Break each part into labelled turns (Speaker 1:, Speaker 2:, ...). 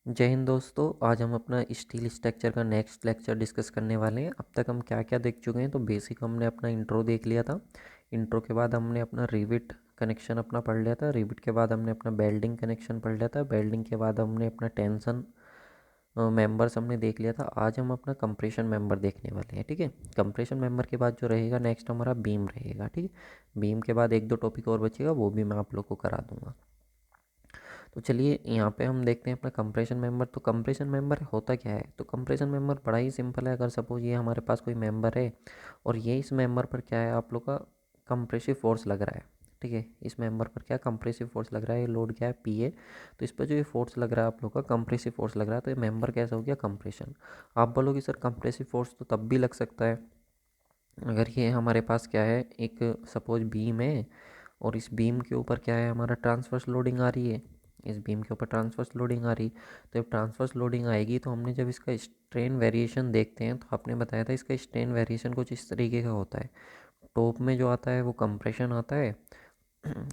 Speaker 1: जय हिंद दोस्तों। आज हम अपना स्टील स्ट्रक्चर का नेक्स्ट लेक्चर डिस्कस करने वाले हैं। अब तक हम क्या क्या देख चुके हैं, तो बेसिक हमने अपना इंट्रो देख लिया था। इंट्रो के बाद हमने अपना रिविट कनेक्शन अपना पढ़ लिया था। रिविट के बाद हमने अपना बेल्डिंग कनेक्शन पढ़ लिया था। बेल्डिंग के बाद हमने अपना टेंशन मेंबर्स हमने देख लिया था। आज हम अपना कंप्रेशन मेंबर देखने वाले हैं। ठीक है, कंप्रेशन मेंबर के बाद जो रहेगा नेक्स्ट हमारा बीम रहेगा। ठीक है, बीम के बाद एक दो टॉपिक और बचेगा, वो भी मैं आप लोग को करा दूंगा। तो चलिए यहाँ पे हम देखते हैं अपना कंप्रेशन मेंबर। तो कंप्रेशन मेंबर होता क्या है? तो कंप्रेशन मेंबर बड़ा ही सिंपल है। अगर सपोज ये हमारे पास कोई मेंबर है और ये इस मेंबर पर क्या है, आप लोग का कंप्रेसिव फोर्स लग रहा है। ठीक है, इस मेंबर पर क्या कंप्रेसिव फोर्स लग रहा है, ये लोड क्या है, पी ए। तो इस पर जो ये फोर्स लग रहा है आप लोग का कंप्रेसिव फोर्स लग रहा है, तो ये मेंबर कैसा हो गया, कंप्रेशन। आप बोलोगे सर कंप्रेसिव फोर्स तो तब भी लग सकता है अगर ये हमारे पास क्या है, एक सपोज बीम है और इस बीम के ऊपर क्या है, हमारा ट्रांसवर्स लोडिंग आ रही है। इस बीम के ऊपर ट्रांसवर्स लोडिंग आ रही, तो जब ट्रांसवर्स लोडिंग आएगी तो हमने जब इसका स्ट्रेन वेरिएशन देखते हैं तो आपने बताया था इसका स्ट्रेन वेरिएशन कुछ इस तरीके का होता है। टॉप में जो आता है वो कंप्रेशन आता है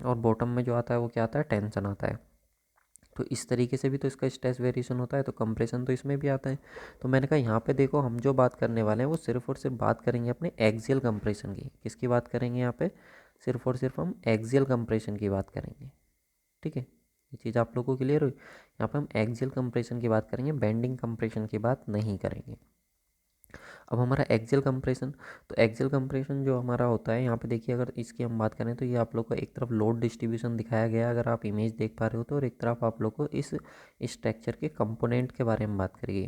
Speaker 1: और बॉटम में जो आता है वो क्या आता है, टेंशन आता है। तो इस तरीके से भी तो इसका स्ट्रेस वेरिएशन होता है, तो कंप्रेशन तो इसमें भी आता है। तो मैंने कहा यहाँ पे देखो, हम जो बात करने वाले हैं वो सिर्फ और सिर्फ बात करेंगे अपने एक्सियल कंप्रेशन की। किसकी बात करेंगे यहाँ पे? सिर्फ और सिर्फ हम एक्सियल कंप्रेशन की बात करेंगे। ठीक है, ये चीज़ आप लोगों को क्लियर हुई। यहाँ पे हम एक्सियल कंप्रेशन की बात करेंगे, बेंडिंग कंप्रेशन की बात नहीं करेंगे। अब हमारा एक्सियल कंप्रेशन, तो एक्सियल कंप्रेशन जो हमारा होता है यहाँ पे देखिए, अगर इसकी हम बात करें तो ये आप लोग को एक तरफ लोड डिस्ट्रीब्यूशन दिखाया गया है, अगर आप इमेज देख पा रहे हो तो, और एक तरफ आप लोग को इस स्ट्रक्चर के कंपोनेंट के बारे में बात करेगी।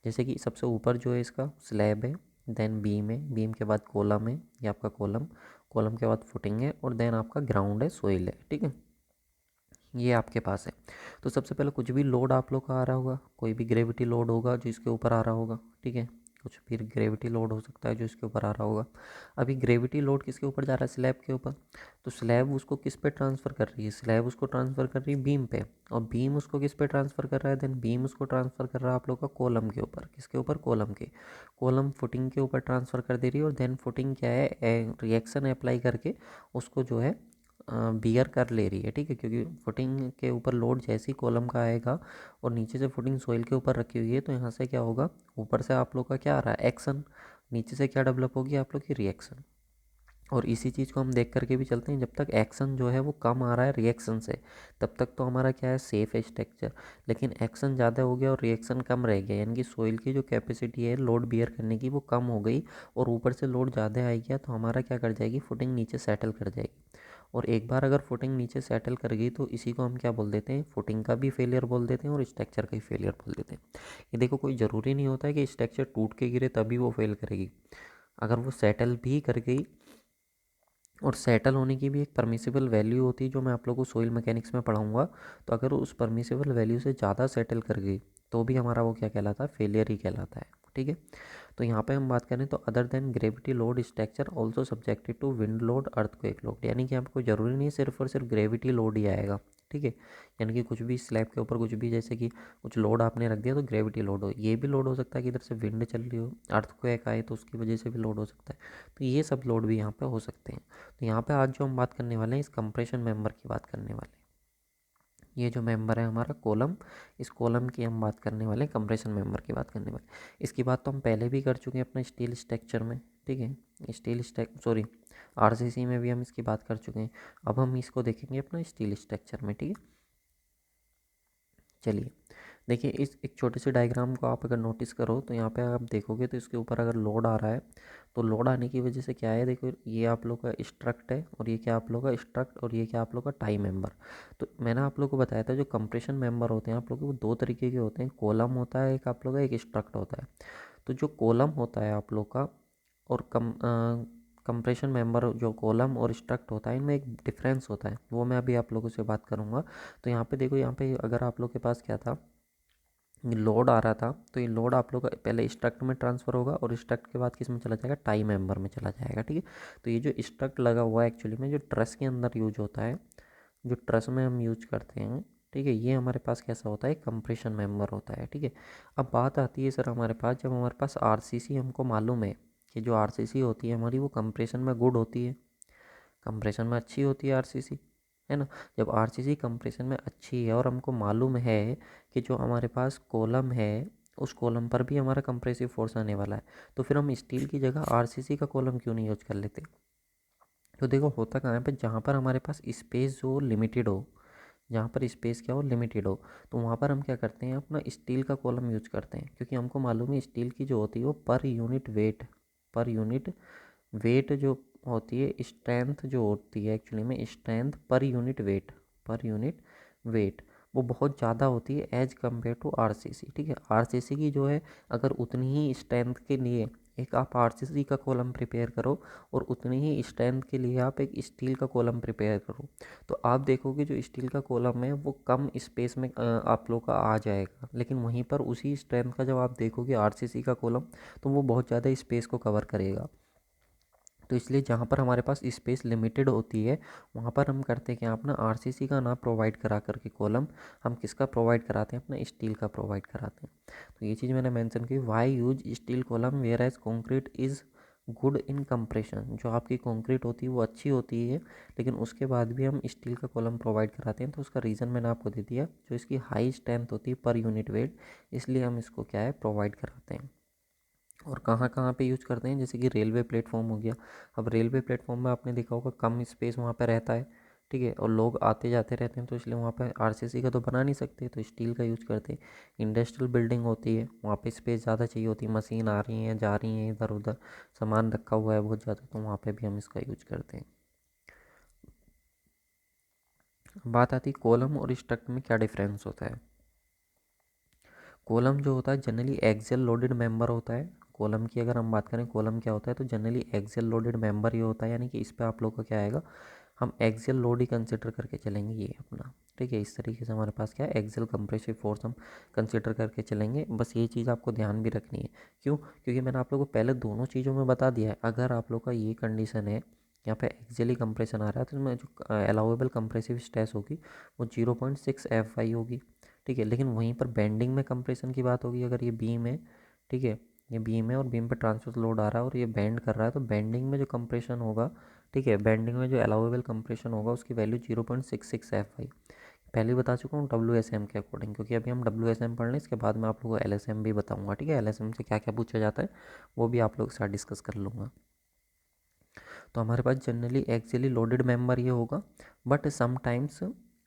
Speaker 1: जैसे कि सबसे ऊपर जो है इसका स्लैब है, देन बीम है, बीम के बाद कॉलम है, ये आपका कॉलम, कॉलम के बाद फुटिंग है, और देन आपका ग्राउंड है, सोइल है। ठीक है, ये आपके पास है। तो सबसे पहले कुछ भी लोड आप लोग का आ रहा होगा, कोई भी ग्रेविटी लोड होगा जो इसके ऊपर आ रहा होगा। ठीक है, कुछ भी ग्रेविटी लोड हो सकता है जो इसके ऊपर आ रहा होगा। अभी ग्रेविटी लोड किसके ऊपर जा रहा है, स्लैब के ऊपर। तो स्लैब उसको किस पे ट्रांसफ़र कर रही है, स्लैब उसको ट्रांसफ़र कर रही है बीम पे, और बीम उसको किस पे ट्रांसफ़र कर रहा है, देन बीम उसको ट्रांसफ़र कर रहा है आप लोग का कॉलम के ऊपर। किसके ऊपर, कॉलम के। कॉलम फुटिंग के ऊपर ट्रांसफ़र कर दे रही है, और देन फुटिंग क्या है, रिएक्शन अप्लाई करके उसको जो है बियर कर ले रही है। ठीक है, क्योंकि फुटिंग के ऊपर लोड जैसी कॉलम का आएगा और नीचे से फुटिंग सोइल के ऊपर रखी हुई है, तो यहाँ से क्या होगा, ऊपर से आप लोग का क्या आ रहा है, एक्शन। नीचे से क्या डेवलप होगी, आप लोग की रिएक्शन। और इसी चीज़ को हम देख करके भी चलते हैं, जब तक एक्शन जो है वो कम आ रहा है रिएक्शन से, तब तक तो हमारा क्या है, सेफ है स्ट्रक्चर। लेकिन एक्शन ज़्यादा हो गया और रिएक्शन कम रह गया, यानी कि सोइल की जो कैपेसिटी है लोड बियर करने की वो कम हो गई, और ऊपर से लोड ज़्यादा आ गया, तो हमारा क्या कर जाएगी, फुटिंग नीचे सेटल कर जाएगी। और एक बार अगर फुटिंग नीचे सेटल कर गई तो इसी को हम क्या बोल देते हैं, फुटिंग का भी फेलियर बोल देते हैं और स्ट्रक्चर का ही फेलियर बोल देते हैं। ये देखो, कोई ज़रूरी नहीं होता है कि स्ट्रक्चर टूट के गिरे तभी वो फेल करेगी। अगर वो सेटल भी कर गई, और सेटल होने की भी एक परमिसिबल वैल्यू होती है जो मैं आप लोगों को सोइल मैकेनिक्स में पढ़ाऊंगा। तो अगर उस परमिसिबल वैल्यू से ज़्यादा सेटल कर गई तो भी हमारा वो क्या कहलाता है, फेलियर ही कहलाता है। ठीक है, तो यहाँ पे हम बात करें तो other than gravity load structure also subjected to wind load, earthquake load, यानी कि आपको ज़रूरी नहीं सिर्फ और सिर्फ ग्रेविटी लोड ही आएगा। ठीक है, यानी कि कुछ भी स्लैब के ऊपर कुछ भी, जैसे कि कुछ लोड आपने रख दिया तो ग्रेविटी लोड हो, ये भी लोड हो सकता है कि इधर से विंड चल रही हो, अर्थक्वेक आए तो उसकी वजह से भी लोड हो सकता है। तो ये सब लोड भी यहाँ पे हो सकते हैं। तो यहाँ पे आज जो हम बात करने वाले हैं, इस कंप्रेशन मेंबर की बात करने वाले हैं। ये जो मेंबर है हमारा कॉलम, इस कॉलम की हम बात करने वाले हैं, कंप्रेशन मेंबर की बात करने वाले। इसकी बात तो हम पहले भी कर चुके हैं अपने स्टील स्ट्रक्चर में। ठीक है, स्टील स्ट्रक सॉरी आरसीसी में भी हम इसकी बात कर चुके हैं। अब हम इसको देखेंगे अपना स्टील स्ट्रक्चर में। ठीक है, चलिए देखिए, इस एक छोटे से डायग्राम को आप अगर नोटिस करो तो यहाँ पे आप देखोगे तो इसके ऊपर अगर लोड आ रहा है, तो लोड आने की वजह से क्या है, देखो ये आप लोग का स्ट्रक्ट है, और ये क्या आप लोग का स्ट्रक्ट, और ये क्या आप लोग का टाई मेंबर। तो मैंने आप लोग को बताया था जो कंप्रेशन मेंबर होते हैं आप लोग के, वो दो तरीके के होते हैं, कॉलम होता है एक आप लोग का, एक स्ट्रक्ट होता है। तो जो कॉलम होता है आप लोग का, और कंप्रेशन मेंबर जो कॉलम और स्ट्रक्ट होता है, इनमें एक डिफरेंस होता है, वो मैं अभी आप लोगों से बात करूँगा। तो यहाँ पे देखो, यहाँ पे अगर आप लोग के पास क्या था, लोड आ रहा था, तो ये लोड आप लोग का पहले स्ट्रक्ट में ट्रांसफ़र होगा, और स्ट्रक्ट के बाद किस में चला जाएगा, टाई मेंबर में चला जाएगा। ठीक है, तो ये जो स्ट्रक्ट लगा हुआ है एक्चुअली में जो ट्रस के अंदर यूज होता है, जो ट्रस में हम यूज करते हैं। ठीक है, ये हमारे पास कैसा होता है, कंप्रेशन मेंबर होता है। ठीक है, अब बात आती है सर हमारे पास, जब हमारे पास आरसीसी, हमको मालूम है कि जो आरसीसी होती है हमारी वो कंप्रेशन में गुड होती है, कंप्रेशन में अच्छी होती है आरसीसी। है ना। जब आरसीसी कंप्रेशन में अच्छी है और हमको मालूम है कि जो हमारे पास कॉलम है उस कॉलम पर भी हमारा कंप्रेसिव फोर्स आने वाला है, तो फिर हम स्टील की जगह आरसीसी का कॉलम क्यों नहीं यूज कर लेते। तो देखो होता कहाँ है पे, जहाँ पर हमारे पास स्पेस जो लिमिटेड हो, जहाँ पर स्पेस क्या हो लिमिटेड हो, तो वहाँ पर हम क्या करते हैं अपना स्टील का कॉलम यूज करते हैं, क्योंकि हमको मालूम है स्टील की जो होती है वो पर यूनिट वेट जो होती है, स्ट्रेंथ जो होती है एक्चुअली में, स्ट्रेंथ पर यूनिट वेट वो बहुत ज़्यादा होती है एज कम्पेयर टू आरसीसी। ठीक है, आरसीसी की जो है अगर उतनी ही स्ट्रेंथ के लिए एक आप आरसीसी का कॉलम प्रिपेयर करो और उतनी ही स्ट्रेंथ के लिए आप एक स्टील का कॉलम प्रिपेयर करो, तो आप देखोगे जो स्टील का कॉलम है वो कम स्पेस में आप लोग का आ जाएगा, लेकिन वहीं पर उसी स्ट्रेंथ का जब आप देखोगे आरसीसी का कॉलम तो वो बहुत ज़्यादा स्पेस को कवर करेगा। तो इसलिए जहाँ पर हमारे पास स्पेस लिमिटेड होती है वहाँ पर हम करते हैं कि अपना आरसीसी का ना प्रोवाइड करा करके कॉलम हम किसका प्रोवाइड कराते हैं, अपना स्टील का प्रोवाइड कराते हैं। तो ये चीज़ मैंने मेंशन की, why use steel column whereas concrete is good in compression. जो आपकी कॉन्क्रीट होती है वो अच्छी होती है, लेकिन उसके बाद भी हम स्टील का कॉलम प्रोवाइड कराते हैं। तो उसका रीज़न मैंने आपको दे दिया, जो इसकी हाई स्ट्रेंथ होती है पर यूनिट वेट, इसलिए हम इसको क्या है प्रोवाइड कराते हैं। और कहाँ कहाँ पे यूज़ करते हैं, जैसे कि रेलवे प्लेटफॉर्म हो गया। अब रेलवे प्लेटफॉर्म में आपने देखा होगा कम स्पेस वहाँ पे रहता है, ठीक है, और लोग आते जाते रहते हैं, तो इसलिए वहाँ पे आरसीसी का तो बना नहीं सकते, तो स्टील का यूज़ करते हैं। इंडस्ट्रियल बिल्डिंग होती है, वहाँ पे स्पेस ज़्यादा चाहिए होती है, मशीन आ रही हैं जा रही हैं इधर उधर, सामान रखा हुआ है बहुत ज़्यादा, तो वहाँ पे भी हम इसका यूज करते हैं। बात आती है कॉलम और स्ट्रक्ट में क्या डिफरेंस होता है। कॉलम जो होता है जनरली एक्सियल लोडेड मेंबर होता है। कॉलम की अगर हम बात करें कॉलम क्या होता है, तो जनरली एक्सियल लोडेड मेंबर ये होता है, यानी कि इस पे आप लोग का क्या आएगा, हम एक्सियल लोड ही कंसिडर करके चलेंगे ये अपना। ठीक है, इस तरीके से हमारे पास क्या है एक्सियल कंप्रेसिव फोर्स हम कंसिडर करके चलेंगे। बस ये चीज़ आपको ध्यान भी रखनी है। क्यों, क्योंकि मैंने आप लोग को पहले दोनों चीज़ों में बता दिया है, अगर आप लोग का ये कंडीशन है यहाँ पे एक्सियली कंप्रेशन आ रहा है तो इसमें जो अलाउेबल कंप्रेसिव स्ट्रेस होगी वो 0.6 Fy होगी। ठीक है, लेकिन वहीं पर बेंडिंग में कंप्रेशन की बात होगी, अगर ये बीम है, ठीक है, ये बीम है और बीम पे ट्रांसवर्स लोड आ रहा है और ये बेंड कर रहा है, तो बेंडिंग में जो कंप्रेशन होगा, ठीक है, बेंडिंग में जो अलाउेबल कंप्रेशन होगा उसकी वैल्यू 0.66 Fy। पहले बता चुका हूँ WSM के अकॉर्डिंग, क्योंकि अभी हम WSM पढ़ लें, इसके बाद मैं आप लोगों को LSM भी बताऊँगा। ठीक है, LSM से क्या क्या पूछा जाता है वो भी आप लोग के साथ डिस्कस कर लूँगा। तो हमारे पास जनरली एक्सियली लोडेड मेंबर ये होगा, but sometimes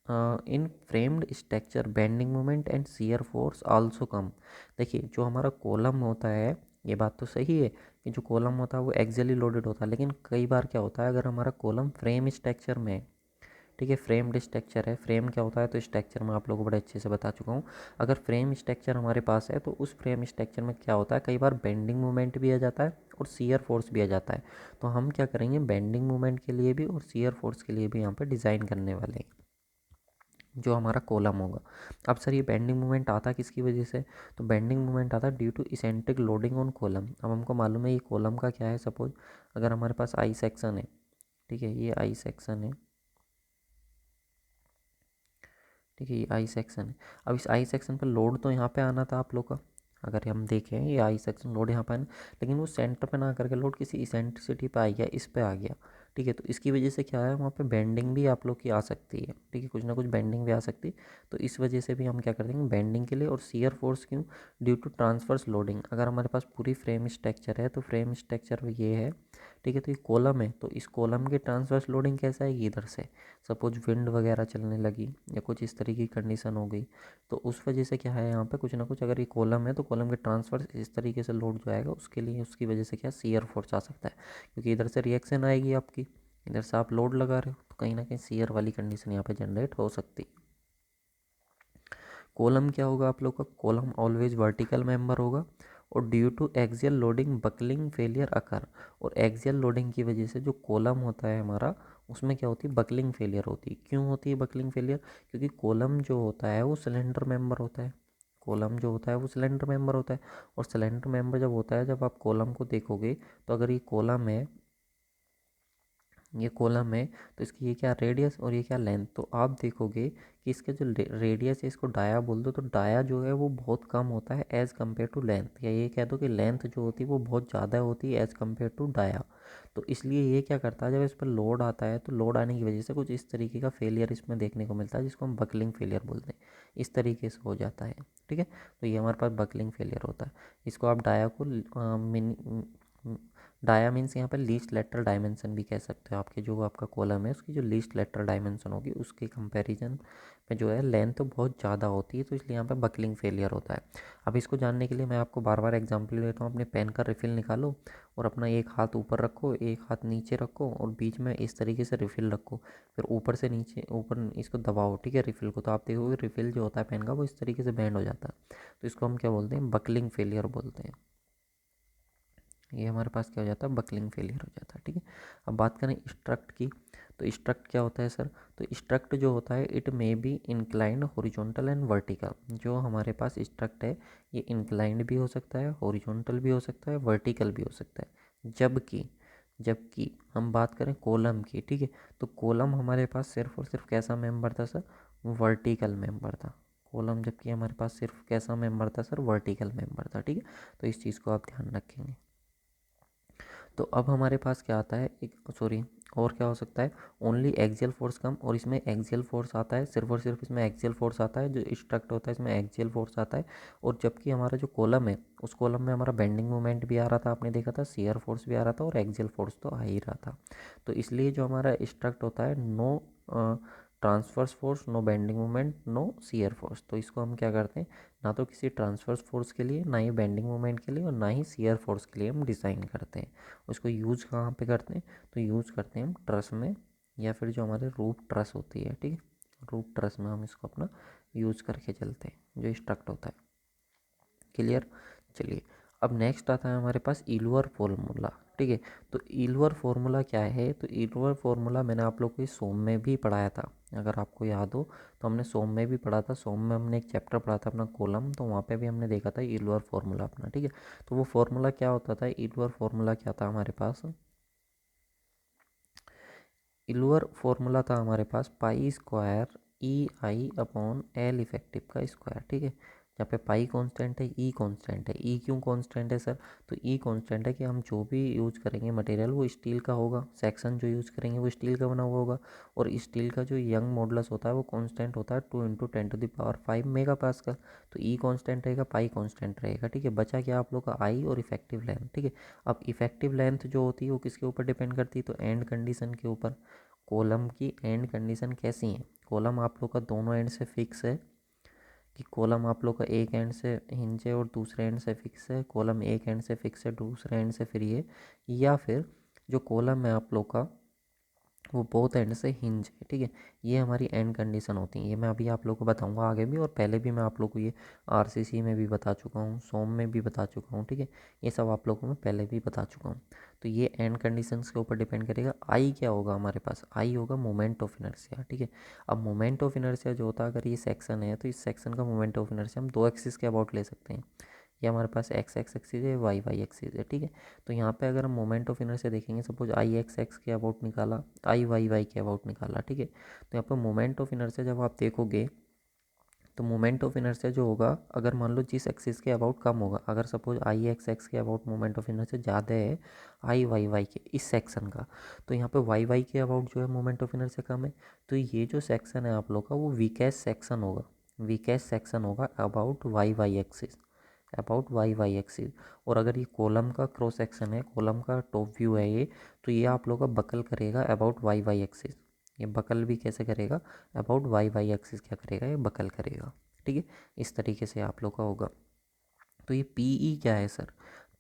Speaker 1: in framed structure bending moment and shear force also come. देखिए जो हमारा कॉलम होता है, ये बात तो सही है कि जो कॉलम होता है वो एक्सियली लोडेड होता है, लेकिन कई बार क्या होता है अगर हमारा कॉलम फ्रेम स्ट्रक्चर में है, ठीक है, फ्रेम्ड स्ट्रक्चर है, फ्रेम क्या होता है तो स्ट्रक्चर मैं आप लोगों को बड़े अच्छे से बता चुका हूँ। अगर फ्रेम स्ट्रक्चर हमारे पास है तो उस फ्रेम स्ट्रक्चर में क्या होता है, कई बार बेंडिंग मोमेंट भी आ जाता है और शियर फोर्स भी आ जाता है। तो हम क्या करेंगे, बेंडिंग मोमेंट के लिए भी और शियर फोर्स के लिए भी यहाँ पर डिज़ाइन करने वाले हैं जो हमारा कॉलम होगा। अब सर ये बेंडिंग मोमेंट आता किसकी वजह से, तो बेंडिंग मोमेंट आता due to eccentric loading on column. अब हमको मालूम है ये कॉलम का क्या है, सपोज अगर हमारे पास आई सेक्शन है, ठीक है, ये आई सेक्शन है, ठीक है, ये आई सेक्शन है। अब इस आई सेक्शन पर लोड तो यहाँ पे आना था आप लोग का, अगर हम देखें ये आई सेक्शन लोड यहाँ पे आना, लेकिन वो सेंटर पे ना करके लोड किसी इसेंट्रिसिटी पे आ गया, इस पे आ गया। ठीक है, तो इसकी वजह से क्या है वहाँ पे बेंडिंग भी आप लोग की आ सकती है। ठीक है, कुछ ना कुछ बेंडिंग भी आ सकती है। तो इस वजह से भी हम क्या कर देंगे बेंडिंग के लिए, और शियर फोर्स क्यों, ड्यू टू ट्रांसवर्स लोडिंग। अगर हमारे पास पूरी फ्रेम स्ट्रक्चर है तो फ्रेम स्ट्रक्चर ये है, ठीक है, तो ये कॉलम है, तो इस कॉलम की ट्रांसवर्स लोडिंग कैसे आएगी, इधर से सपोज विंड वगैरह चलने लगी या कुछ इस तरीके की कंडीशन हो गई, तो उस वजह से क्या है यहाँ पे कुछ ना कुछ, अगर ये कॉलम है तो कॉलम के ट्रांसफर इस तरीके से लोड जो आएगा उसके लिए उसकी वजह से क्या शियर फोर्स आ सकता है, क्योंकि इधर से रिएक्शन आएगी आपकी, इधर से आप लोड लगा रहे हो, तो कहीं ना कहीं शियर वाली कंडीशन यहाँ पे जनरेट हो सकती है। कॉलम क्या होगा आप लोग का, कॉलम ऑलवेज वर्टिकल मेंबर होगा, और due to axial loading buckling failure occur. और एक्सियल लोडिंग की वजह से जो कॉलम होता है हमारा उसमें क्या होती है, बकलिंग फेलियर होती है। क्यों होती है बकलिंग फेलियर, क्योंकि कॉलम जो होता है वो सिलेंडर मेंबर होता है, कॉलम जो होता है वो सिलेंडर मेंबर होता है। और सिलेंडर मेंबर जब होता है, जब आप कॉलम को देखोगे तो अगर ये कॉलम है, ये कॉलम है तो इसकी ये क्या रेडियस और ये क्या लेंथ। तो आप देखोगे कि इसका जो रेडियस है इसको डाया बोल दो, तो डाया जो है वो बहुत कम होता है एज़ कम्पेयर टू लेंथ, या ये कह दो कि लेंथ जो होती है वो बहुत ज़्यादा होती है एज़ कम्पेयर टू डाया। तो इसलिए ये क्या करता है, जब इस पर लोड आता है तो लोड आने की वजह से कुछ इस तरीके का फेलियर इसमें देखने को मिलता है, जिसको हम बकलिंग फेलियर बोलते हैं। इस तरीके से हो जाता है, ठीक है। तो ये हमारे पास बकलिंग फेलियर होता है। इसको आप डाया को डाया मीन्स यहाँ पर लीस्ट लेटरल डायमेंशन भी कह सकते हो। आपके जो आपका कॉलम है उसकी जो लीस्ट लेटरल डायमेंशन होगी उसके कंपैरिजन में जो है लेंथ तो बहुत ज़्यादा होती है, तो इसलिए यहाँ पे बकलिंग फेलियर होता है। अब इसको जानने के लिए मैं आपको बार बार एग्जांपल देता हूँ। अपने पेन का रिफ़िल निकालो और अपना एक हाथ ऊपर रखो, एक हाथ नीचे रखो और बीच में इस तरीके से रिफ़िल रखो, फिर ऊपर से नीचे ऊपर इसको दबाओ, ठीक है, रिफ़िल को। तो आप देखोगे रिफ़िल जो होता है पेन का वो इस तरीके से बैंड हो जाता है। तो इसको हम क्या बोलते हैं, बकलिंग फेलियर बोलते हैं। ये हमारे पास क्या हो जाता है, बकलिंग फेलियर हो जाता है, ठीक है। अब बात करें स्ट्रक्ट की, तो स्ट्रक्ट क्या होता है सर, तो स्ट्रक्ट जो होता है it may be inclined horizontal and vertical. जो हमारे पास स्ट्रक्ट है ये इंक्लाइंड भी हो सकता है, हॉरिजॉन्टल भी हो सकता है, वर्टिकल भी हो सकता है। जबकि जबकि हम बात करें कॉलम की, ठीक है, तो कॉलम हमारे पास सिर्फ और सिर्फ कैसा मेंबर था सर, वर्टिकल मेंबर था। कॉलम जबकि हमारे पास सिर्फ कैसा मेंबर था सर, वर्टिकल मेंबर था, ठीक है। तो इस चीज़ को आप ध्यान रखेंगे। तो अब हमारे पास क्या आता है, एक सॉरी और क्या हो सकता है, ओनली एक्सियल फोर्स कम, और इसमें एक्सियल फोर्स आता है, सिर्फ और सिर्फ इसमें एक्सियल फोर्स आता है। जो स्ट्रक्ट होता है इसमें एक्सियल फोर्स आता है। और जबकि हमारा जो कॉलम है उस कॉलम में हमारा बेंडिंग मोमेंट भी आ रहा था, आपने देखा था, शियर फोर्स भी आ रहा था और एक्सियल फोर्स तो आ ही रहा था। तो इसलिए जो हमारा स्ट्रक्ट होता है, no transverse force, no bending moment, no shear force. तो इसको हम क्या करते हैं, ना तो किसी ट्रांसवर्स फोर्स के लिए, ना ही बेंडिंग मोमेंट के लिए, और ना ही शियर फोर्स के लिए हम डिज़ाइन करते हैं। उसको यूज़ कहाँ पे करते हैं, तो यूज़ करते हैं हम ट्रस में, या फिर जो हमारे रूफ ट्रस होती है, ठीक है, रूफ ट्रस में हम इसको अपना यूज़ करके चलते हैं जो स्ट्रक्ट होता है। क्लियर। चलिए अब नेक्स्ट आता है हमारे पास ईल्वर फॉर्मूला, ठीक है। तो ईल्वर फॉर्मूला क्या है, तो ईल्वर फॉर्मूला मैंने आप लोग को इस सोम में भी पढ़ाया था, अगर आपको याद हो तो। हमने सोम में भी पढ़ा था, सोम में हमने एक चैप्टर पढ़ा था अपना कॉलम, तो वहाँ पे भी हमने देखा था ईल्वर फॉर्मूला अपना, ठीक है। तो वो फॉर्मूला क्या होता था, ईल्वर फॉर्मूला क्या था हमारे पास, ईल्वर फॉर्मूला था हमारे पास पाई स्क्वायर ई आई अपॉन एल इफेक्टिव का स्क्वायर, ठीक है। यहाँ पे पाई कांस्टेंट है, ई कांस्टेंट है। ई क्यों कांस्टेंट है सर, तो ई कांस्टेंट है कि हम जो भी यूज़ करेंगे मटेरियल वो स्टील का होगा, सेक्शन जो यूज़ करेंगे वो स्टील का बना हुआ होगा, और स्टील का जो यंग मॉडुलस होता है वो कांस्टेंट होता है 2 × 10⁵ मेगा पास्कल। तो ई कांस्टेंट रहेगा, पाई कांस्टेंट रहेगा, ठीक है। बचा क्या आप लोग का, आई और इफेक्टिव लेंथ, ठीक है। अब इफेक्टिव लेंथ जो होती है वो किसके ऊपर डिपेंड करती है, तो एंड कंडीशन के ऊपर। कॉलम की एंड कंडीशन कैसी है, कॉलम आप लोग का दोनों एंड से फिक्स है, कि कॉलम आप लोग का एक एंड से हिंज है और दूसरे एंड से फिक्स है, कॉलम एक एंड से फिक्स है दूसरे एंड से फ्री है, या फिर जो कॉलम है आप लोग का वो बोथ एंड से हिंज है, ठीक है। ये हमारी एंड कंडीशन होती है। ये मैं अभी आप लोग को बताऊंगा आगे भी, और पहले भी मैं आप लोग को ये आरसीसी में भी बता चुका हूँ, सोम में भी बता चुका हूँ, ठीक है। ये सब आप लोगों को मैं पहले भी बता चुका हूँ। तो ये एंड कंडीशंस के ऊपर डिपेंड करेगा। आई क्या होगा हमारे पास, आई होगा मोमेंट ऑफ इनर्शिया, ठीक है। अब मोमेंट ऑफ इनर्शिया जो होता है, अगर ये सेक्शन है तो इस सेक्शन का मोमेंट ऑफ इनर्शिया हम दो एक्सिस के अबाउट ले सकते हैं। ये हमारे पास एक्स एक्स एक्सिस है, वाई वाई एक्सिस है, ठीक है। तो यहाँ पे अगर हम मोमेंट ऑफ इनर्शिया देखेंगे, सपोज आई एक्स एक्स के अबाउट निकाला, आई वाई वाई के अबाउट निकाला, ठीक है। तो यहाँ पे मोमेंट ऑफ इनर्शिया जब आप देखोगे तो मोमेंट ऑफ इनर्शिया जो होगा, अगर मान लो जिस एक्सिस के अबाउट कम होगा, अगर सपोज आई एक्स एक्स के अबाउट मोमेंट ऑफ इनर्शिया ज़्यादा है आई वाई वाई के इस सेक्शन का, तो यहाँ पे वाई वाई के अबाउट जो है मोमेंट ऑफ इनर्शिया कम है, तो ये जो सेक्शन है आप लोग का वो वीकेस्ट सेक्शन होगा, वीकेस्ट सेक्शन होगा about Y Y axis, about Y Y axis. और अगर ये कॉलम का क्रॉस सेक्शन है, कॉलम का टॉप व्यू है ये, तो ये आप लोग का बकल करेगा अबाउट वाई वाई एक्सिस। ये बकल भी कैसे करेगा, अबाउट वाई वाई एक्सिस क्या करेगा, ये बकल करेगा, ठीक है। इस तरीके से आप लोग का होगा। तो ये पीई क्या है सर,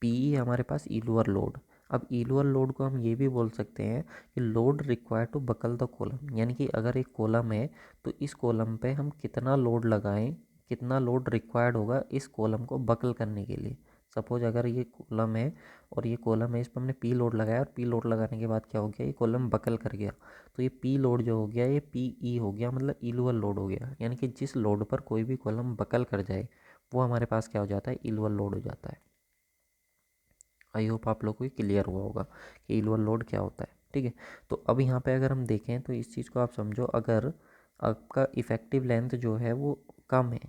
Speaker 1: पीई हमारे पास ईलुअर लोड। अब ईलुअर लोड को हम ये भी बोल सकते हैं कि load require to buckle the column, यानी कि अगर एक कॉलम है तो इस कॉलम पे हम कितना लोड लगाएं, कितना लोड रिक्वायर्ड होगा इस कॉलम को बकल करने के लिए। सपोज अगर ये कॉलम है और ये कॉलम है, इस पर हमने पी लोड लगाया, और पी लोड लगाने के बाद क्या हो गया, ये कॉलम बकल कर गया, तो ये पी लोड जो हो गया ये पी ई हो गया, मतलब इलुअल लोड हो गया। यानी कि जिस लोड पर कोई भी कॉलम बकल कर जाए वो हमारे पास क्या हो जाता है, इलुअल लोड हो जाता है। आई होप आप लोग को क्लियर हुआ होगा कि इलुअल लोड क्या होता है। ठीक है। तो अब यहाँ पे अगर हम देखें तो इस चीज़ को आप समझो, अगर आपका इफ़ेक्टिव लेंथ जो है वो कम है,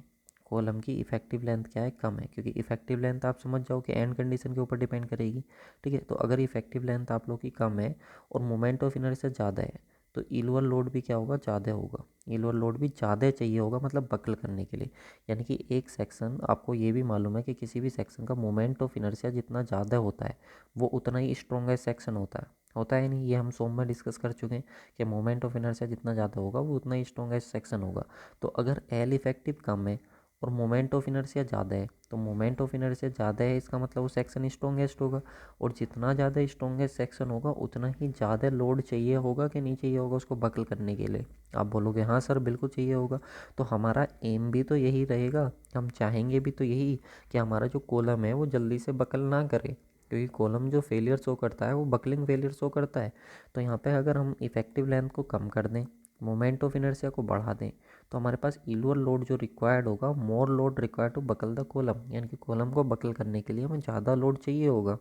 Speaker 1: कॉलम की इफ़ेक्टिव लेंथ क्या है, कम है, क्योंकि इफ़ेक्टिव लेंथ आप समझ जाओ कि एंड कंडीशन के ऊपर डिपेंड करेगी। ठीक है, तो अगर इफ़ेक्टिव लेंथ आप लोग की कम है और मोमेंट ऑफ इनर्शिया ज़्यादा है तो ईलवर लोड भी क्या होगा, ज़्यादा होगा। ईलवर लोड भी ज़्यादा चाहिए होगा, मतलब बकल करने के लिए। यानी कि एक सेक्शन, आपको ये भी मालूम है कि किसी भी सेक्शन का मोमेंट ऑफ इनर्शिया जितना ज़्यादा होता है वो उतना ही स्ट्रॉन्गेस्ट सेक्शन होता है नहीं। ये हम सोम में डिस्कस कर चुके हैं कि मोमेंट ऑफ इनर्शिया जितना ज़्यादा होगा वो उतना ही स्ट्रॉन्गेस्ट सेक्शन होगा। तो अगर एल इफेक्टिव कम है और मोमेंट ऑफ इनर्शिया ज़्यादा है, तो मोमेंट ऑफ इनर्शिया ज़्यादा है इसका मतलब वो सेक्शन स्ट्रॉन्गेस्ट होगा, और जितना ज़्यादा स्ट्रॉन्गेस्ट सेक्शन होगा उतना ही ज़्यादा लोड चाहिए होगा कि नहीं चाहिए होगा उसको बकल करने के लिए। आप बोलोगे हाँ सर बिल्कुल चाहिए होगा। तो हमारा एम भी तो यही रहेगा, हम चाहेंगे भी तो यही कि हमारा जो कॉलम है वो जल्दी से बकल ना करे, क्योंकि कॉलम जो फेलियर शो करता है वो बकलिंग फेलियर शो करता है। तो यहाँ पे अगर हम इफ़ेक्टिव लेंथ को कम कर दें, मोमेंट ऑफ इनर्शिया को बढ़ा दें, तो हमारे पास इलुअर लोड जो रिक्वायर्ड होगा, more load required to buckle the column, यानी कि कॉलम को बकल करने के लिए हमें ज़्यादा लोड चाहिए होगा।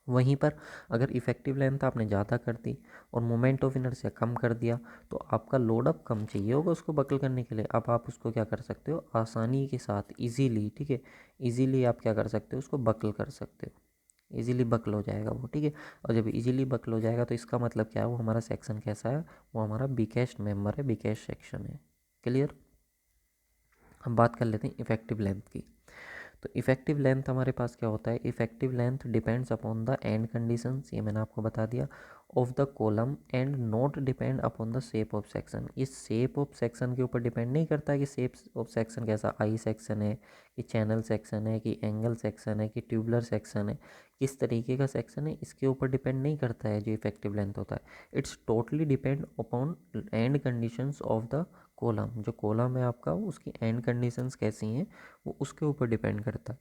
Speaker 1: वहीं पर अगर इफ़ेक्टिव लेंथ आपने ज़्यादा कर दी और मोमेंट ऑफ इनर्शिया कम कर दिया, तो आपका लोड अब कम चाहिए होगा उसको बकल करने के लिए। अब आप उसको क्या कर सकते हो, आसानी के साथ इजीली, ठीक है, इजीली आप क्या कर सकते हो, उसको बकल कर सकते हो। इजीली बकल हो जाएगा वो, ठीक है। और जब इजीली बकल हो जाएगा तो इसका मतलब क्या है, वो हमारा सेक्शन कैसा है, वो हमारा बिगेस्ट मेंबर है, बिगेस्ट सेक्शन है। क्लियर। हम बात कर लेते हैं इफ़ेक्टिव लेंथ की। तो इफ़ेक्टिव लेंथ हमारे पास क्या होता है, effective length depends upon the end conditions, ये मैंने आपको बता दिया, of the column and not depend upon the shape of section. ये शेप ऑफ सेक्शन के ऊपर डिपेंड नहीं करता है कि शेप ऑफ सेक्शन कैसा, आई सेक्शन है कि चैनल सेक्शन है कि एंगल सेक्शन है कि ट्यूबुलर सेक्शन है, किस तरीके का सेक्शन है, इसके ऊपर डिपेंड नहीं करता है जो इफेक्टिव लेंथ होता है। It's totally depend upon and conditions of the column. जो कॉलम है आपका उसकी एंड कंडीशंस कैसी हैं वो उसके ऊपर डिपेंड करता है।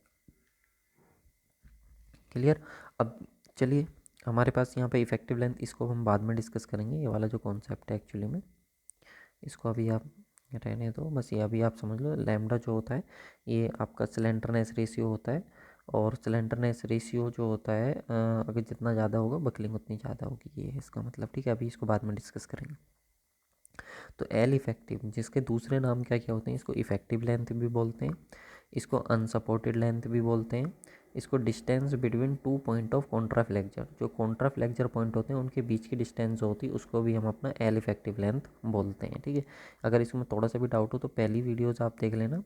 Speaker 1: क्लियर। अब चलिए, हमारे पास यहाँ पे इफेक्टिव लेंथ, इसको हम बाद में डिस्कस करेंगे, ये वाला जो कॉन्सेप्ट है एक्चुअली में, इसको अभी आप रहने दो। बस ये अभी आप समझ लो, लैम्डा जो होता है ये आपका स्लेंडरनेस रेशियो होता है, और स्लेंडरनेस रेशियो जो होता है अगर जितना ज़्यादा होगा बकलिंग उतनी ज़्यादा होगी, ये है इसका मतलब। ठीक है, अभी इसको बाद में डिस्कस करेंगे। तो एल इफेक्टिव, जिसके दूसरे नाम क्या क्या होते हैं, इसको इफेक्टिव लेंथ भी बोलते हैं, इसको अनसपोर्टेड लेंथ भी बोलते हैं, इसको distance between two point of contraflexure, जो कॉन्ट्राफ्लेक्चर पॉइंट होते हैं उनके बीच की डिस्टेंस होती है उसको भी हम अपना एल इफेक्टिव लेंथ बोलते हैं। ठीक है, अगर इसमें थोड़ा सा भी डाउट हो तो पहली वीडियोज़ आप देख लेना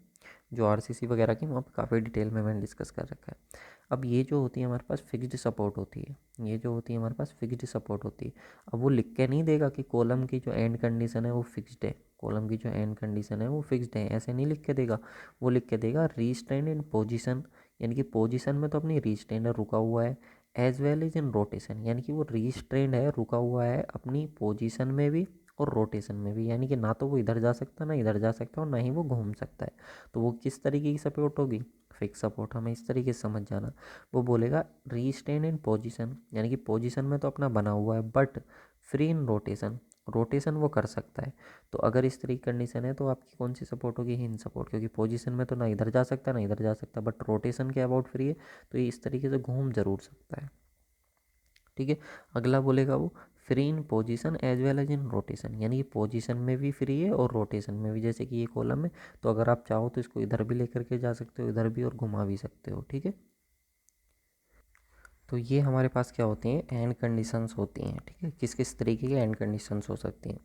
Speaker 1: जो आरसीसी वगैरह की, वहाँ पर काफ़ी डिटेल में मैंने डिस्कस कर रखा है। अब ये जो होती है हमारे पास फिक्स्ड सपोर्ट होती है, ये जो होती है हमारे पास फिक्स्ड सपोर्ट होती है। अब वो लिख के नहीं देगा कि कॉलम की जो एंड कंडीशन है वो फिक्स्ड है, कॉलम की जो एंड कंडीशन है वो फिक्स्ड है, ऐसे नहीं लिख के देगा। वो लिख के देगा रीस्ट्रेंड इन पोजीशन, यानी कि पोजीशन में तो अपनी रीस्ट्रेंड है, रुका हुआ है, as well as in rotation, यानी कि वो रीस्ट्रेंड है, रुका हुआ है अपनी पोजीशन में भी और रोटेशन में भी, यानी कि ना तो वो इधर जा सकता, ना इधर जा सकता, और ना ही वो घूम सकता है। तो वो किस तरीके की सपोर्ट होगी, फिक्स सपोर्ट। हमें इस तरीके से समझ जाना। वो बोलेगा रीस्टेन इन पोजीशन, यानी कि पोजीशन में तो अपना बना हुआ है but free in rotation, rotation वो कर सकता है। तो अगर इस तरीके कंडीशन है तो आपकी कौन सी सपोर्ट होगी, हिंज सपोर्ट, क्योंकि पोजीशन में तो ना इधर जा सकता ना इधर जा सकता, बट रोटेशन के अबाउट फ्री है, तो ये इस तरीके से घूम जरूर सकता है। ठीक है, अगला बोलेगा वो free in position as well as in rotation, यानी कि पोजीशन में भी फ्री है और रोटेशन में भी। जैसे कि ये कॉलम है तो अगर आप चाहो तो इसको इधर भी लेकर के जा सकते हो, इधर भी, और घुमा भी सकते हो। ठीक है, तो ये हमारे पास क्या होती हैं, एंड कंडीशंस होती हैं। ठीक है, किस किस तरीके की एंड कंडीशंस हो सकती हैं।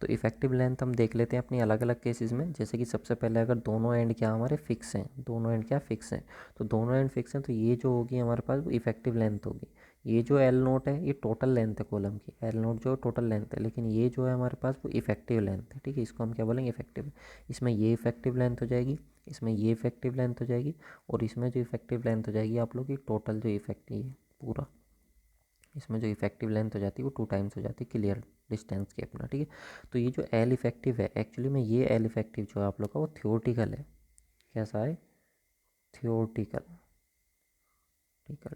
Speaker 1: तो इफेक्टिव लेंथ हम देख लेते हैं अपनी अलग अलग केसेस में। जैसे कि सबसे पहले अगर दोनों एंड क्या हमारे फिक्स हैं, दोनों एंड क्या फिक्स हैं, तो दोनों एंड फिक्स हैं, तो ये जो होगी हमारे पास वो इफेक्टिव लेंथ होगी। ये जो एल नोट है ये टोटल लेंथ है कॉलम की, एल नोट जो टोटल लेंथ है, लेकिन ये जो है हमारे पास वो इफेक्टिव लेंथ है। ठीक है, इसको हम क्या बोलेंगे, इफेक्टिव। इसमें ये इफेक्टिव लेंथ हो जाएगी, इसमें ये इफेक्टिव लेंथ हो जाएगी, और इसमें जो इफेक्टिव लेंथ हो जाएगी आप लोग की टोटल जो इफेक्टिव पूरा, इसमें जो इफेक्टिव लेंथ हो जाती है वो 2 टाइम्स हो जाती है क्लियर डिस्टेंस के अपना। ठीक है, तो ये जो एल इफेक्टिव है एक्चुअली में, ये एल इफेक्टिव जो है आप लोग का वो थियोरटिकल है। कैसा है, थियोरटिकल।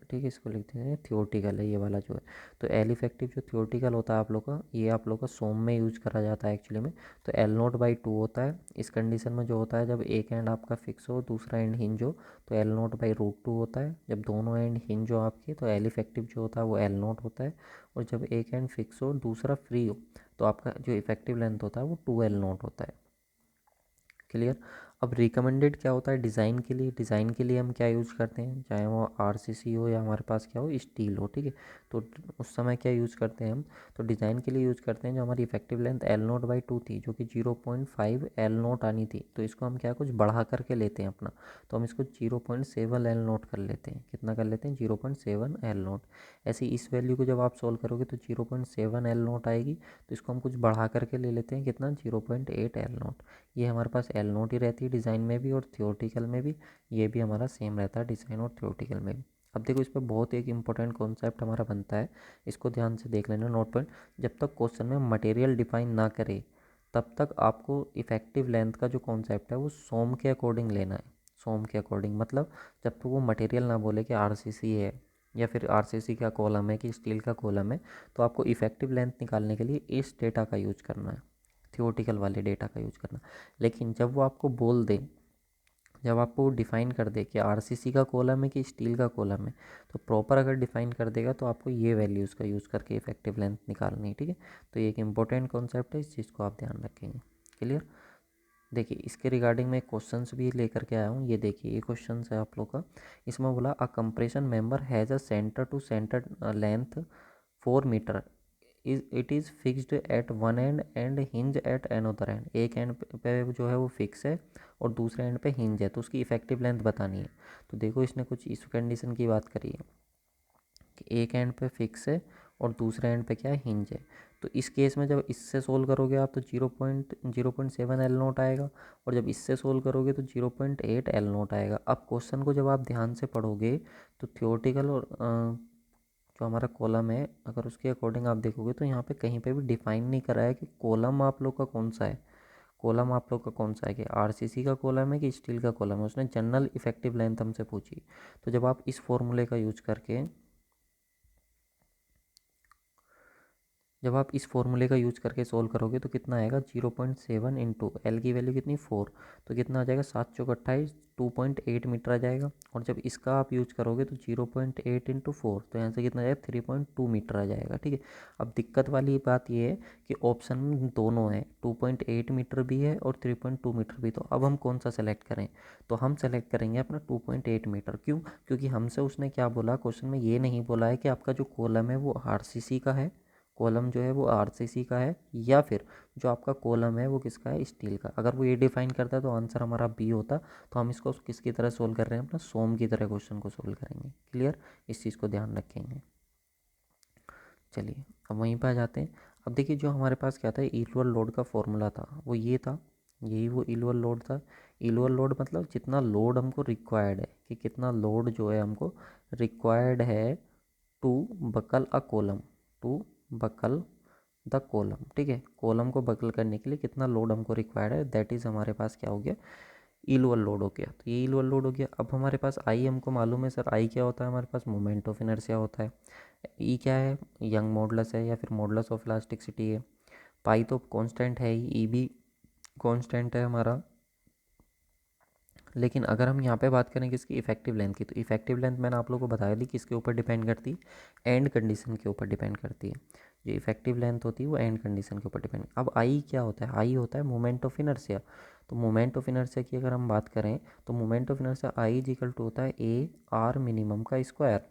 Speaker 1: ठीक है, इसको लिखते हैं थियोरटिकल है ये वाला जो है। तो एल इफेक्टिव जो थियोरटिकल होता है आप लोग का, ये आप लोग का सोम में यूज करा जाता है एक्चुअली में। तो एल नोट बाई टू होता है इस कंडीशन में, जो होता है जब एक एंड आपका फिक्स हो दूसरा एंड हिंज हो तो L naught by root two होता है। जब दोनों एंड हिंज हो आपके तो एल इफेक्टिव जो होता है वो एल नोट होता है। और जब एक एंड फिक्स हो दूसरा फ्री हो तो आपका जो इफेक्टिव लेंथ होता है वो टू एल नोट होता है। क्लियर। अब रिकमेंडेड क्या होता है डिज़ाइन के लिए, डिज़ाइन के लिए हम क्या यूज़ करते हैं, चाहे वो आरसीसी हो या हमारे पास क्या हो स्टील हो, ठीक है। तो उस समय क्या यूज़ करते हैं हम, तो डिज़ाइन के लिए यूज़ करते हैं जो हमारी effective length L naught by two थी जो कि 0.5 एल नोट आनी थी, तो इसको हम क्या कुछ बढ़ा करके लेते हैं अपना। तो हम इसको 0.7 एल नोट कर लेते हैं। कितना कर लेते हैं, 0.7 एल नोट। ऐसे इस वैल्यू को जब आप सोल्व करोगे तो 0.7 एल नोट आएगी। तो इसको हम कुछ बढ़ा करके ले लेते हैं, कितना, 0.8 एल नोट। ये हमारे पास एल नोट ही रहती है डिज़ाइन में भी और थियोरटिकल में भी। ये भी हमारा सेम रहता है डिज़ाइन और थियोरटिकल में भी। अब देखो इस पर बहुत एक इंपॉर्टेंट कॉन्सेप्ट हमारा बनता है, इसको ध्यान से देख लेना नोट पॉइंट। जब तक क्वेश्चन में मटेरियल डिफाइन ना करे तब तक आपको इफेक्टिव लेंथ का जो कॉन्सेप्ट है वो सोम के अकॉर्डिंग लेना है। सोम के अकॉर्डिंग मतलब जब तक वो मटेरियल ना बोले कि आरसीसी है या फिर आरसीसी का कॉलम है कि स्टील का कॉलम है, तो आपको इफेक्टिव लेंथ निकालने के लिए इस डेटा का यूज करना है, थियोरटिकल वाले डेटा का यूज करना। लेकिन जब वो आपको बोल दे, जब आपको डिफ़ाइन कर दे कि आरसीसी का कॉलम है कि स्टील का कॉलम है, तो प्रॉपर अगर डिफ़ाइन कर देगा तो आपको ये वैल्यूज़ का यूज़ करके इफेक्टिव लेंथ निकालनी है, ठीक है। तो ये एक इंपॉर्टेंट कॉन्सेप्ट है, इस चीज़ को आप ध्यान रखेंगे। क्लियर। देखिए इसके रिगार्डिंग मैं क्वेश्चंस भी लेकर के आया हूँ, ये देखिए ये क्वेश्चन है आप लोग का। इसमें बोला a compression member has a centre to centre length 4 metre, is it is fixed at one end hinge at another end. एक एंड पे जो है वो फिक्स है और दूसरे एंड पे हिंज है, तो उसकी इफेक्टिव लेंथ बतानी है। तो देखो इसने कुछ इस कंडीशन की बात करी है कि एक एंड पे फिक्स है और दूसरे एंड पे क्या है, हिंज है। तो इस केस में जब इससे सोल्व करोगे आप तो 0.7 एल नोट आएगा, और जब इससे सोल्व करोगे तो 0.8 एल नोट आएगा। अब क्वेश्चन को जब आप ध्यान से पढ़ोगे तो थियोरटिकल और जो हमारा कॉलम है अगर उसके अकॉर्डिंग आप देखोगे तो यहाँ पे कहीं पे भी डिफाइन नहीं करा है कि कॉलम आप लोग का कौन सा है। कॉलम आप लोग का कौन सा है, कि आरसीसी का कॉलम है कि स्टील का कॉलम है। उसने जनरल इफेक्टिव लेंथ हमसे पूछी। तो जब आप इस फॉर्मूले का यूज करके, जब आप इस फॉर्मूले का यूज करके सोल्व करोगे तो कितना आएगा, 0.7 इंटू एल की वैल्यू कितनी 4, तो कितना आ जाएगा 7 चौक 28, 2.8 मीटर आ जाएगा। और जब इसका आप यूज करोगे तो 0.8 इंटू 4, तो यहाँ से कितना आ जाएगा 3.2 मीटर आ जाएगा, ठीक है। अब दिक्कत वाली बात ये है कि ऑप्शन में दोनों है, 2.8 मीटर भी है और 3.2 मीटर भी। तो अब हम कौन सा सेलेक्ट करें, तो हम सेलेक्ट करेंगे अपना 2.8 मीटर। क्यों, क्योंकि हमसे उसने क्या बोला, क्वेश्चन में ये नहीं बोला है कि आपका जो कॉलम है वो आरसीसी का है, कॉलम जो है वो आरसीसी का है, या फिर जो आपका कॉलम है वो किसका है, स्टील का। अगर वो ये डिफाइन करता तो आंसर हमारा बी होता। तो हम इसको किसकी तरह सोल्व कर रहे हैं, अपना सोम की तरह क्वेश्चन को सोल्व करेंगे। क्लियर, इस चीज़ को ध्यान रखेंगे। चलिए अब वहीं पर आ जाते हैं। अब देखिए जो हमारे पास क्या था, इक्वल लोड का फॉर्मूला था वो ये था, यही वो इक्वल लोड था। इक्वल लोड मतलब जितना लोड हमको रिक्वायर्ड है, कि कितना लोड जो है हमको रिक्वायर्ड है to buckle a column, to buckle the column, ठीक है। कॉलम को बकल करने के लिए कितना लोड हमको रिक्वायर्ड है, दैट इज़ हमारे पास क्या हो गया, इलवल लोड हो गया। तो ये इलवल लोड हो गया। अब हमारे पास आई हमको मालूम है सर, आई क्या होता है, हमारे पास मोमेंट ऑफ इनर्शिया होता है। ई क्या है, यंग मॉडुलस है या फिर मॉडुलस ऑफ इलास्टिसिटी है। पाई तो कांस्टेंट है ही, ई भी कांस्टेंट है हमारा। लेकिन अगर हम यहाँ पे बात करें किसकी, इफेक्टिव लेंथ की, तो इफेक्टिव लेंथ मैंने आप लोगों को बताया दी किसके ऊपर डिपेंड करती है, एंड कंडीशन के ऊपर डिपेंड करती है। जो इफेक्टिव लेंथ होती है वो एंड कंडीशन के ऊपर डिपेंड। अब आई क्या होता है, आई होता है मोमेंट ऑफ इनर्शिया। तो मोमेंट ऑफ इनर्शिया की अगर हम बात करें तो moment of inertia I is equal to होता है ए आर मिनिमम का स्क्वायर,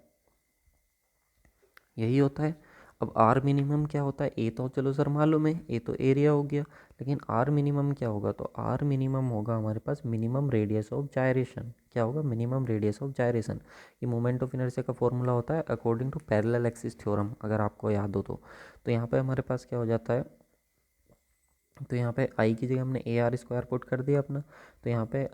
Speaker 1: यही होता है। अब आर मिनिमम क्या होता है, ए तो चलो सर मालूम है, ए तो एरिया हो गया। लेकिन आर मिनिमम क्या होगा, तो आर मिनिमम होगा हमारे पास मिनिमम रेडियस ऑफ जायरेशन। क्या होगा, मिनिमम रेडियस ऑफ जायरेशन। ये मोमेंट ऑफ इनर्शिया का फॉर्मूला होता है according to parallel axis theorem, अगर आपको याद हो तो यहाँ पे हमारे पास क्या हो जाता है, तो यहाँ पे आई की जगह हमने ए आर स्क्वायर पुट कर दिया अपना। तो यहाँ पे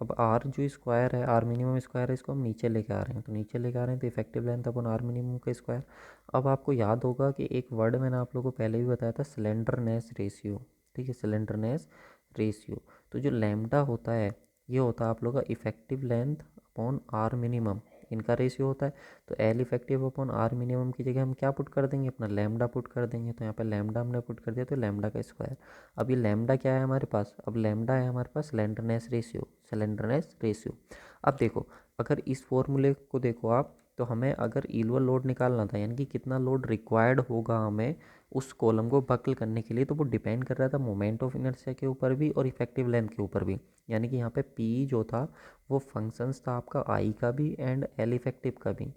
Speaker 1: अब आर जो स्क्वायर है, आर मिनिमम स्क्वायर है, इसको हम नीचे लेके आ रहे हैं। तो नीचे लेके आ रहे हैं तो effective length upon R minimum का स्क्वायर। अब आपको याद होगा कि एक वर्ड मैंने आप लोगों को पहले भी बताया था, सिलेंडरनेस रेशियो, ठीक है, सिलेंडरनेस रेशियो। तो जो लैम्डा होता है ये होता है आप लोग का effective length upon are minimum, इनका रेशियो होता है। तो L effective upon are minimum की जगह हम क्या पुट कर देंगे, अपना लैम्डा पुट कर देंगे। तो यहाँ पे लैम्डा हमने पुट कर दिया, तो लैम्डा का स्क्वायर। अब ये लैम्डा क्या है हमारे पास, अब लैम्डा है हमारे पास स्लेंडरनेस रेशियो, स्लेंडरनेस रेशियो। अब देखो, अगर इस फॉर्मूले को देखो आप, तो हमें अगर इल्वल लोड निकालना था, यानी कि कितना लोड रिक्वायर्ड होगा हमें उस कॉलम को बकल करने के लिए, तो वो डिपेंड कर रहा था मोमेंट ऑफ इनर्शिया के ऊपर भी और इफेक्टिव लेंथ के ऊपर भी। यानी कि यहाँ पे पी जो था वो फंक्शंस था आपका आई का भी एंड एल इफेक्टिव का भी,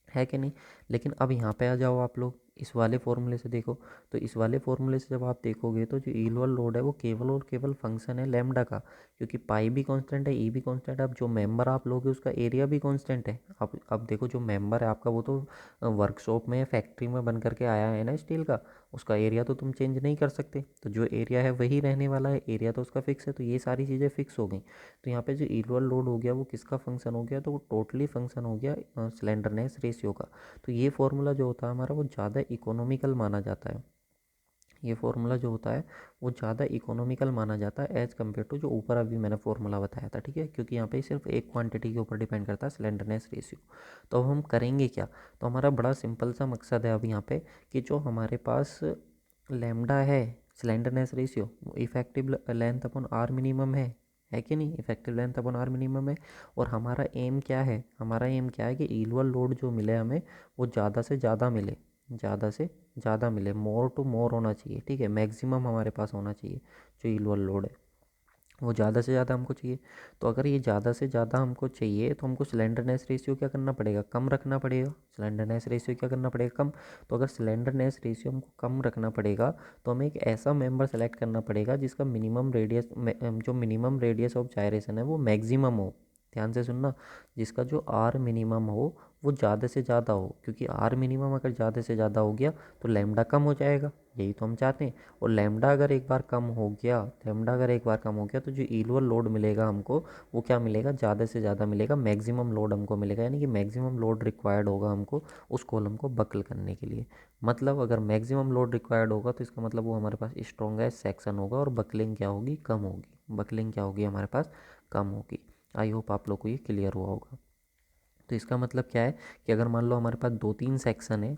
Speaker 1: है कि नहीं। लेकिन अब यहाँ पे आ जाओ आप लोग, इस वाले फॉर्मूले से देखो। तो इस वाले फॉर्मूले से जब आप देखोगे तो जो इल्वल लोड है वो केवल और केवल फंक्शन है लैम्डा का, क्योंकि पाई भी कांस्टेंट है, ई भी कांस्टेंट है। अब जो मेंबर आप लोगे उसका एरिया भी कांस्टेंट है। अब देखो, जो मेंबर है आपका वो तो वर्कशॉप में फैक्ट्री में बन करके आया है ना स्टील का, उसका एरिया तो तुम चेंज नहीं कर सकते। तो जो एरिया है वही रहने वाला है, एरिया तो उसका फिक्स है। तो ये सारी चीज़ें फिक्स हो गई। तो यहाँ पे जो इल्वल लोड हो गया वो किसका फंक्शन हो गया, तो वो टोटली फंक्शन हो गया स्लेंडरनेस रेशियो का। तो ये फॉर्मूला जो होता है हमारा वो ज़्यादा इकोनॉमिकल माना जाता है। ये फॉर्मूला जो होता है वो ज़्यादा इकोनॉमिकल माना जाता है एज़ कम्पेयर टू जो ऊपर अभी मैंने फॉर्मूला बताया था, ठीक है। क्योंकि यहाँ पे सिर्फ एक क्वांटिटी के ऊपर डिपेंड करता है स्लेंडरनेस रेशियो। तो अब हम करेंगे क्या, तो हमारा बड़ा सिंपल सा मकसद है अब यहाँ पे कि जो हमारे पास लैम्डा है स्लेंडरनेस रेशियो, वो effective length upon are minimum है कि नहीं, effective length upon are minimum है। और हमारा एम क्या है, हमारा एम क्या है कि इल्वल लोड जो मिले हमें वो ज़्यादा से ज़्यादा मिले, ज़्यादा से ज़्यादा मिले, मोर टू मोर होना चाहिए, ठीक है। मैक्सिमम हमारे पास होना चाहिए जो इल्वल लोड है वो ज़्यादा से ज़्यादा हमको चाहिए। तो अगर ये ज़्यादा से ज़्यादा हमको चाहिए तो हमको स्लेंडरनेस रेशियो क्या करना पड़ेगा, कम रखना पड़ेगा। स्लेंडरनेस रेशियो क्या करना पड़ेगा, कम। तो अगर स्लेंडरनेस रेशियो हमको कम रखना पड़ेगा तो हमें एक ऐसा मेंबर सेलेक्ट करना पड़ेगा जिसका मिनिमम रेडियस, जो मिनिमम रेडियस ऑफ जायरेशन है वो मैक्सिमम हो। ध्यान से सुनना, जिसका जो आर मिनिमम हो वो ज़्यादा से ज़्यादा हो, क्योंकि आर मिनिमम अगर ज़्यादा से ज़्यादा हो गया तो लैम्डा कम हो जाएगा, यही तो हम चाहते हैं। और लैम्डा अगर एक बार कम हो गया, लैम्डा अगर एक बार कम हो गया तो जो इल्वल लोड मिलेगा हमको वो क्या मिलेगा, ज़्यादा से ज़्यादा मिलेगा, मैक्सिमम लोड हमको मिलेगा। यानी कि मैक्सिमम लोड रिक्वायर्ड होगा हमको उस कॉलम को बकल करने के लिए। मतलब अगर मैक्सिमम लोड रिक्वायर्ड होगा तो इसका मतलब वो हमारे पास स्ट्रॉन्गेस्ट सेक्शन होगा और बकलिंग क्या होगी, कम होगी। बकलिंग क्या होगी हमारे पास, कम होगी। आई होप आप लोग को ये क्लियर हुआ होगा। तो इसका मतलब क्या है कि अगर मान लो हमारे पास दो तीन सेक्शन है,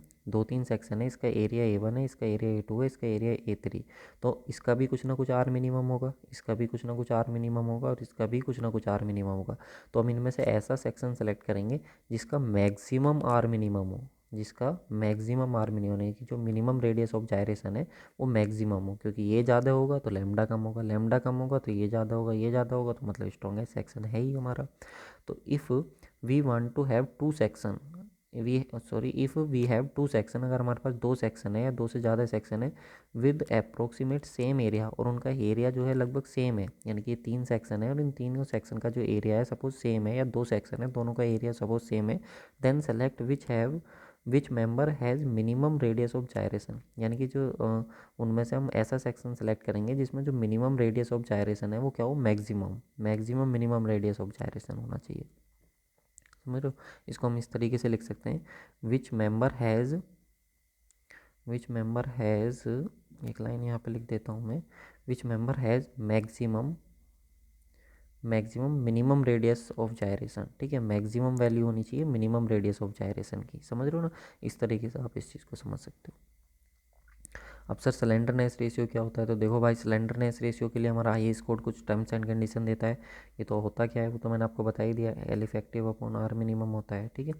Speaker 1: इसका एरिया A1 है, इसका एरिया A2 है, इसका एरिया A3, तो इसका भी कुछ ना कुछ आर मिनिमम होगा, इसका भी कुछ ना कुछ आर मिनिमम होगा और इसका भी कुछ ना कुछ आर मिनिमम होगा। तो हम इनमें से ऐसा सेक्शन सेलेक्ट करेंगे जिसका मैक्सिमम आर मिनिमम हो, जिसका मैक्सिमम आर मिनिमम है कि जो मिनिमम रेडियस ऑफ जायरेशन है वो मैक्सिमम हो। क्योंकि ये ज़्यादा होगा तो लैम्डा कम होगा, लैम्डा कम होगा तो ये ज़्यादा होगा, ये ज़्यादा होगा तो मतलब स्ट्रॉन्गेस्ट सेक्शन है ही हमारा। तो if we want to have two section, if we have two section, अगर हमारे पास दो सेक्शन है या दो से ज़्यादा सेक्शन है विद अप्रोक्सीमेट सेम एरिया, और उनका एरिया जो है लगभग सेम है, यानी कि ये तीन सेक्शन है और इन तीनों सेक्शन का जो एरिया है सपोज सेम है, या दो सेक्शन है दोनों का एरिया सपोज सेम है, then select which member has minimum radius of gyration. यानी कि जो उनमें से हम ऐसा सेक्शन सेलेक्ट करेंगे जिसमें जो मिनिमम रेडियस ऑफ जायरेशन है वो क्या हो, maximum minimum radius of gyration होना चाहिए। समझ रहे हो, इसको हम इस तरीके से लिख सकते हैं, विच मेंबर हैज़, एक लाइन यहाँ पे लिख देता हूँ मैं, which member has maximum minimum radius of gyration, ठीक है। मैक्सिमम वैल्यू होनी चाहिए मिनिमम रेडियस ऑफ जायरेशन की, समझ रहे हो ना। इस तरीके से आप इस चीज़ को समझ सकते हो। अब सर स्लेंडरनेस रेशियो क्या होता है, तो देखो भाई स्लेंडरनेस रेशियो के लिए हमारा IAS कोड कुछ टर्म्स एंड कंडीशन देता है। ये तो होता क्या है वो तो मैंने आपको बता ही दिया, L effective upon are minimum होता है, ठीक है।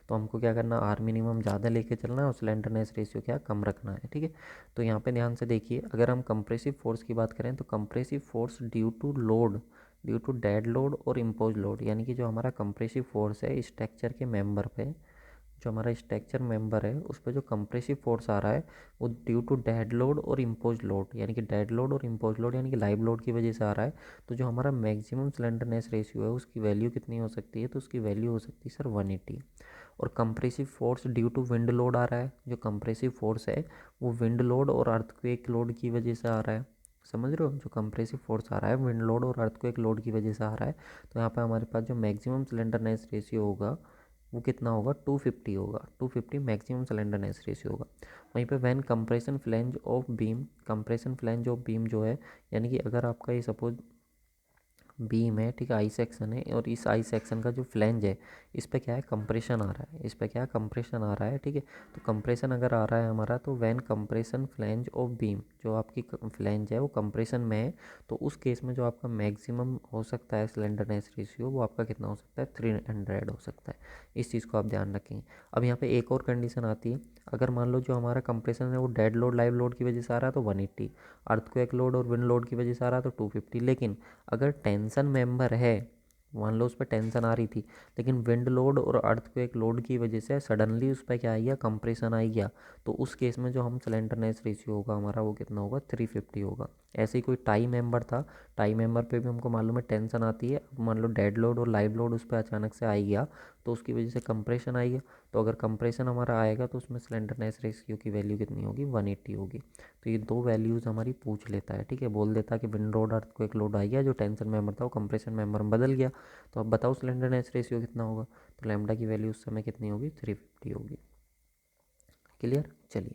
Speaker 1: तो हमको क्या करना, आर मिनिमम ज़्यादा लेके चलना है और स्लेंडरनेस रेशियो क्या कम रखना है, ठीक है। तो यहाँ पे ध्यान से देखिए, अगर हम कंप्रेसिव फोर्स की बात करें तो compressive force due to dead load और इम्पोज लोड, यानी कि जो हमारा कंप्रेसिव फोर्स है स्ट्रक्चर के मेंबर पे, जो हमारा स्ट्रक्चर मेंबर है उस पर जो कंप्रेसिव फोर्स आ रहा है वो ड्यू टू डेड लोड और इम्पोज लोड, यानी कि डेड लोड और इम्पोज लोड यानी कि लाइव लोड की वजह से आ रहा है। तो जो हमारा मैक्सिमम स्लेंडरनेस रेशियो है उसकी वैल्यू कितनी हो सकती है, तो उसकी वैल्यू हो सकती है सर 180। और compressive force due to wind load आ रहा है, जो कंप्रेसिव फोर्स है वो विंड लोड और अर्थक्वेक लोड की वजह से आ रहा है। समझ रहे हो, जो कंप्रेसिव फोर्स आ रहा है विंड लोड और अर्थक्वेक लोड की वजह से आ रहा है। तो यहाँ पे हमारे पास जो मैक्सिमम स्लेंडरनेस रेशियो होगा वो कितना होगा, 250 होगा, 250 मैक्सिमम स्लेंडरनेस रेशियो होगा। वहीं पे when compression flange of beam जो है, यानी कि अगर आपका ये सपोज बीम है, ठीक है, आई सेक्शन है, और इस आई सेक्शन का जो फ्लैंज है इस पे क्या है, कंप्रेशन आ रहा है, इस पे क्या है, कंप्रेशन आ रहा है, ठीक है। तो कंप्रेशन अगर आ रहा है हमारा, तो when compression flange of beam, जो आपकी फ्लैंज है वो कंप्रेशन में है, तो उस केस में जो आपका मैक्सिमम हो सकता है स्लेंडरनेस रेशियो वो आपका कितना हो सकता है, 300 हो सकता है। इस चीज़ को आप ध्यान रखेंगे। अब यहाँ पे एक और कंडीशन आती है, अगर मान लो जो हमारा कंप्रेशन है वो डेड लोड लाइव लोड की वजह से आ रहा है तो 180, अर्थक्वेक लोड और विंड लोड की वजह से आ रहा है तो 250, लेकिन अगर टेंशन मेंबर है, मान लो उस पर टेंशन आ रही थी, लेकिन विंड लोड और अर्थक्वेक लोड की वजह से सडनली उस पर क्या आ गया, कंप्रेशन आ गया, तो उस केस में जो हम स्लेंडरनेस रेशियो होगा हमारा वो कितना होगा, 350 होगा। ऐसे ही कोई टाई मेंबर था, टाई मेंबर पे भी हमको मालूम है टेंशन आती है, अब मान लो डेड लोड और लाइव लोड उस पर अचानक से आ गया तो उसकी वजह से कंप्रेशन आएगा, तो अगर कंप्रेशन हमारा आएगा तो उसमें स्लेंडरनेस रेशियो की वैल्यू कितनी होगी, 180 होगी। तो ये दो वैल्यूज़ हमारी पूछ लेता है, ठीक है, बोल देता है कि विंड लोड अर्थक्वेक लोड आ गया, जो टेंशन मेंबर था वो कंप्रेशन मेंबर में बदल गया, तो अब बताओ स्लेंडरनेस रेशियो कितना होगा, तो लैम्डा की वैल्यू उस समय कितनी होगी, 350 होगी। क्लियर, चलिए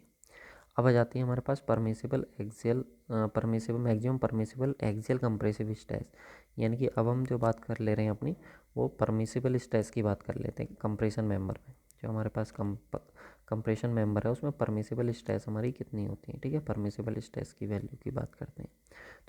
Speaker 1: अब आ जाती है हमारे पास permissible axial, permissible maximum permissible axial compressive stress, यानी कि अब हम जो बात कर ले रहे हैं अपनी, वो परमिसिबल स्ट्रेस की बात कर लेते हैं कंप्रेशन मेंबर में। जो हमारे पास कंप्रेशन मेंबर है उसमें परमिसिबल स्ट्रेस हमारी कितनी होती है, ठीक है, परमिसिबल स्ट्रेस की वैल्यू की बात करते हैं।